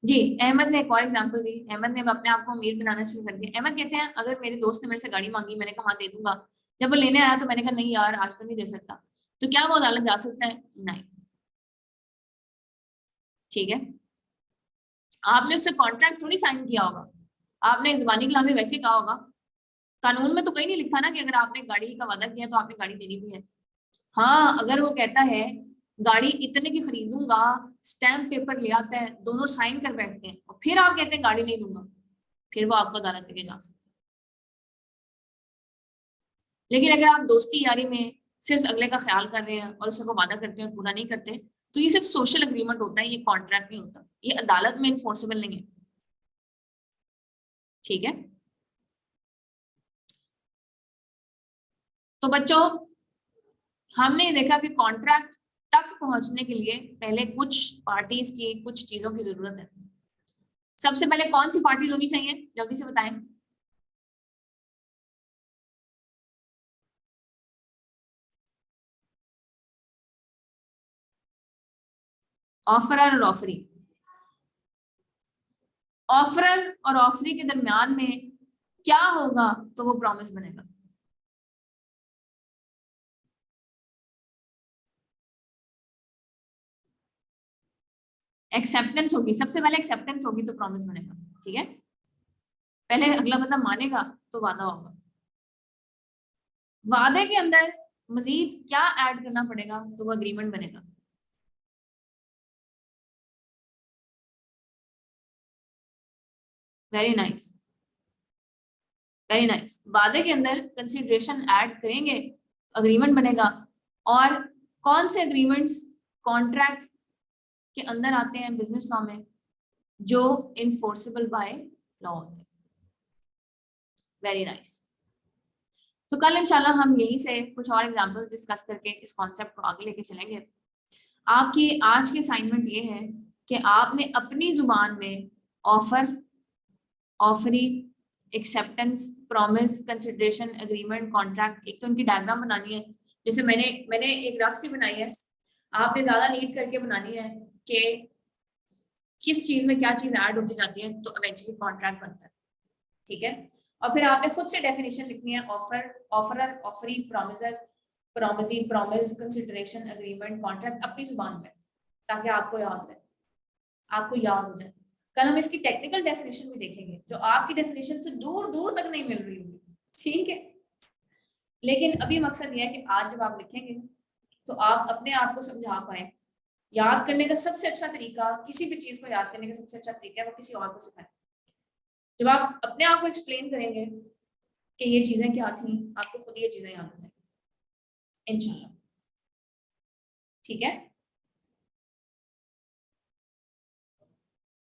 जी, अहमद ने एक और एग्जांपल दी। अहमद ने अपने आप को अमीर बनाना शुरू कर दिया। अहमद कहते हैं अगर मेरे दोस्त ने मेरे से गाड़ी मांगी, मैंने कहा हाँ दे दूंगा, जब वो लेने आया तो मैंने कहा नहीं यार आज तो नहीं दे सकता, तो क्या वो अदालत जा सकता है? नहीं। ठीक है, आपने उससे कॉन्ट्रैक्ट थोड़ी साइन किया होगा, आपने जुबानी कलाम में वैसे कहा होगा। कानून में तो कहीं नहीं लिखा ना कि अगर आपने गाड़ी का वादा किया तो आपने गाड़ी देनी भी है। हाँ, अगर वो कहता है गाड़ी इतने की खरीदूंगा, स्टैम्प पेपर ले आता है, दोनों साइन कर बैठते हैं, और फिर आप कहते हैं गाड़ी नहीं दूंगा, फिर वो आपको अदालत लेके जा सकते हैं। लेकिन अगर आप दोस्ती यारी में सिर्फ अगले का ख्याल कर रहे हैं और उसको वादा करते हैं और पूरा नहीं करते, तो ये सिर्फ सोशल अग्रीमेंट होता है, ये कॉन्ट्रैक्ट नहीं होता, ये अदालत में इन्फोर्सेबल नहीं है। ठीक है, तो बच्चों हमने देखा कि कॉन्ट्रैक्ट तक पहुंचने के लिए पहले कुछ पार्टीज की, कुछ चीजों की जरूरत है। सबसे पहले कौन सी पार्टीज होनी चाहिए, जल्दी से बताएं? ऑफरर और ऑफरी। ऑफरर और ऑफरी के दरमियान में क्या होगा तो वो प्रॉमिस बनेगा। एक्सेप्टेंस होगी, सबसे पहले एक्सेप्टेंस होगी तो प्रॉमिस बनेगा। ठीक है, पहले अगला बंदा मानेगा तो वादा होगा। वादे के अंदर मजीद क्या ऐड करना पड़ेगा तो वो अग्रीमेंट बनेगा। Very nice, very nice. वादे के अंदर कंसिडरेशन ऐड करेंगे, अग्रीमेंट बनेगा। और कौन से अग्रीमेंट्स कॉन्ट्रैक्ट के अंदर आते हैं बिजनेस लॉ में? जो इन्फोर्सेबल बाय लॉ होते हैं। Very nice. तो कल इंशाल्लाह हम यहीं से कुछ और एग्जांपल्स डिस्कस करके इस कॉन्सेप्ट को आगे लेके चलेंगे। आपकी आज की असाइनमेंट ये है कि आपने अपनी जुबान में offer, offeree, acceptance, promise, consideration, agreement, contract, एक तो उनकी डायग्राम बनानी है। जैसे मैंने एक ग्राफ सी बनाई है, आपने ज्यादा नीट करके बनानी है कि किस चीज में क्या चीज ऐड होती जाती है तो इवेंचुअली कॉन्ट्रैक्ट बनता है। ठीक है, और फिर आपने खुद से डेफिनेशन लिखनी है, offer, offeror, offeree, promisor, promisee, promise, consideration, agreement, contract, अपनी जुबान में, ताकि आपको याद रहे, आपको याद हो जाए। कल हम इसकी टेक्निकल डेफिनेशन भी देखेंगे जो आपकी डेफिनेशन से दूर दूर तक नहीं मिल रही होगी। ठीक है, लेकिन अभी मकसद यह है कि आज जब आप लिखेंगे तो आप अपने आप को समझा पाए। याद करने का सबसे अच्छा तरीका, किसी भी चीज को याद करने का सबसे अच्छा तरीका है वो किसी और को सिखाएं। जब आप अपने आप को एक्सप्लेन करेंगे कि ये चीजें क्या थी, आपको खुद ये चीजें याद हैं इंशाल्लाह। ठीक है,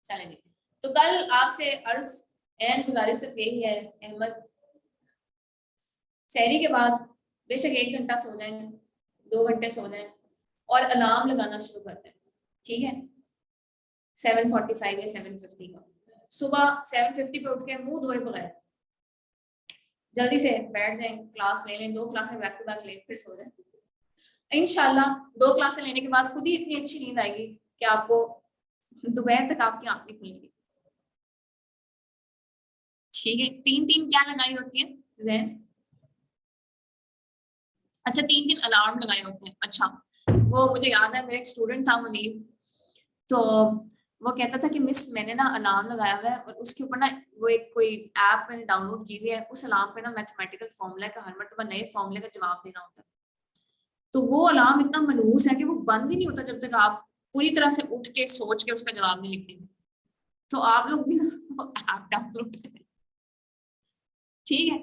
चलेंगे। तो कल आपसे अर्ज एंड गुजारिश सिर्फ यही है अहमद, सहरी के बाद बेशक 1 घंटा सो जाए, 2 घंटे सो जाए और अलार्म लगाना शुरू कर दें। ठीक है, 7:45 या 7:50 का सुबह 7:50 पे उठ के मुंह धोए बगैर जल्दी से बैठ जाएं, क्लास ले लें, 2 क्लासें बैक टू बैक लें, फिर सो जाएं। इंशाल्लाह 2 क्लासें लेने के बाद खुद ही इतनी अच्छी नींद आएगी कि आपको दोपहर तक आपकी आंख नहीं खुलेगी। ठीक है, 3-3 क्या लगाई होती है जैन? अच्छा, 3-3 अलार्म लगाए होते हैं। अच्छा, वो मुझे याद है, मेरा एक स्टूडेंट था मुनीब, तो वो कहता था कि मिस मैंने ना अलार्म लगाया हुआ है और उसके ऊपर ना वो एक कोई ऐप मैंने डाउनलोड की हुई है, उस अलार्म पे ना मैथमेटिकल फॉर्मूला का हर मर्तबा नए फॉर्मूले का जवाब देना होता है। तो वो अलार्म इतना मनहूस है कि वो बंद ही नहीं होता जब तक आप पूरी तरह से उठ के सोच के उसका जवाब नहीं लिखेंगे। तो आप लोग भी वो ऐप डाउनलोड करें। ठीक है,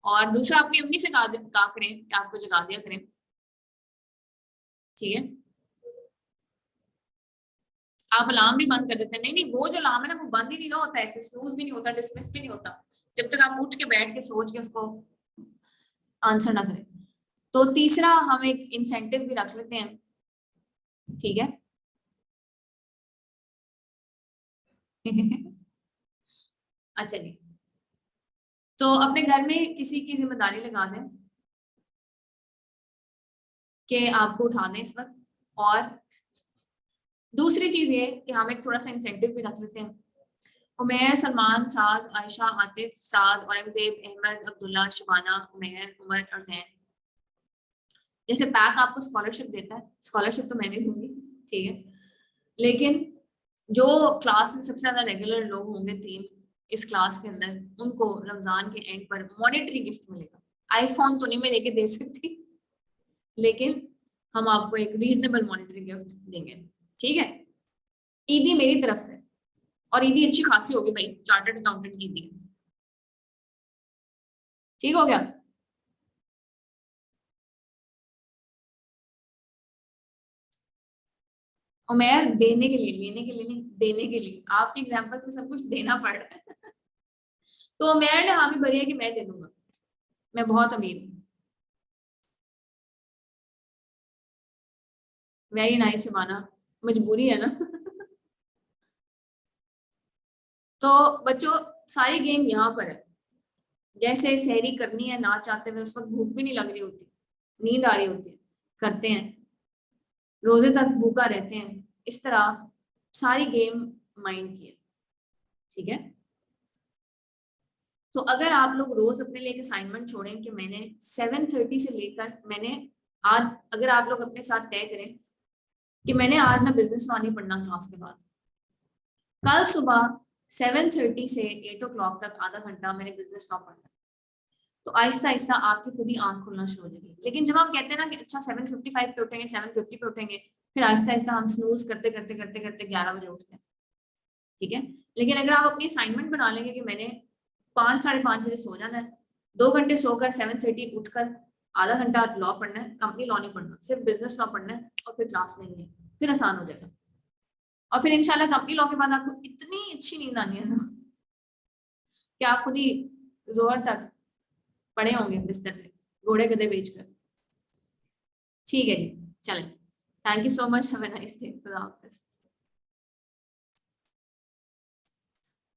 और दूसरा अपनी अम्मी से कहा करें कि आपको जगा दिया करें। ठीक है, आप अलार्म भी बंद कर देते हैं। नहीं नहीं, वो जो अलार्म है ना वो बंद ही नहीं ना होता, ऐसे स्नूज भी नहीं होता, डिसमिस भी नहीं होता जब तक आप उठ के बैठ के सोच के उसको आंसर ना करें। तो तीसरा हम एक इंसेंटिव भी रख लेते हैं। ठीक है अच्छा जी, तो अपने घर में किसी की जिम्मेदारी लगा दें कि आपको उठा दें इस वक्त। और दूसरी चीज ये कि हम एक थोड़ा सा इंसेंटिव भी रख लेते हैं। उमेर, सलमान, साद, आयशा, आतिफ, साद, औरंगजेब, अहमद, अब्दुल्ला, शबाना, उमेर, उमर और जैन, जैसे पैक आपको स्कॉलरशिप देता है, स्कॉलरशिप तो मैंने दूंगी। ठीक है, लेकिन जो क्लास में सबसे ज्यादा रेगुलर लोग होंगे 3 इस क्लास के अंदर, उनको रमजान के एंड पर मॉनेटरी गिफ्ट मिलेगा। आईफोन तो नहीं मैं लेके दे सकती, लेकिन हम आपको एक रीजनेबल मॉनेटरी गिफ्ट देंगे। ठीक है, ईदी मेरी तरफ से, और ईदी अच्छी खासी होगी भाई, चार्टर्ड अकाउंटेंट की ईदी। ठीक हो गया? उमेर, देने के लिए, लेने के लिए नहीं, देने के लिए। आपकी एग्जाम्पल में सब कुछ देना पड़ रहा है तो उमेर ने हाँ भी भरी है कि मैं दे दूंगा, मैं बहुत अमीर हूँ। वेरी नाइस शबाना, मजबूरी है ना तो बच्चों, सारी गेम यहाँ पर है। जैसे सहरी करनी है ना चाहते हुए, उस वक्त भूख भी नहीं लग रही होती, नींद आ रही होती है, करते हैं, रोजे तक भूखा रहते हैं, इस तरह सारी गेम माइंड की है। ठीक है, तो अगर आप लोग रोज अपने लिए एक असाइनमेंट छोड़ें कि मैंने 7:30 से लेकर मैंने आज, अगर आप लोग अपने साथ तय करें कि मैंने आज ना बिजनेस लॉ नहीं पढ़ना क्लास के बाद, कल सुबह 7:30 से 8 o'clock तक आधा घंटा मैंने बिजनेस लॉ पढ़ना, तो आहिस्ता आहिस्ता आपकी खुद ही आंख खुलना शुरू हो जाएगी। लेकिन जब हम कहते हैं ना कि अच्छा 7:55 पे उठेंगे, 7:50 पे उठेंगे, फिर आहिस्ता आहिस्ता हम स्नूज करते करते करते करते 11 बजे उठते हैं। ठीक है, लेकिन अगर आप अपनी असाइनमेंट बना लेंगे कि मैंने 5-5:30 बजे सो जाना है, 2 घंटे सोकर 7:30 उठकर आधा घंटा लॉ पढ़ना है, कंपनी लॉ नहीं पढ़ना, सिर्फ बिजनेस लॉ पढ़ना है, और फिर क्लास लेनी है, फिर आसान हो जाएगा। और फिर इंशाल्लाह कंपनी लॉ के बाद आपको इतनी अच्छी नींद आनी है ना कि आप खुद ही जोर तक पड़े होंगे बिस्तर पे घोड़े गधे बेचकर। ठीक है जी, चलें, thank you so much, have a nice day, खुदा हाफिज़।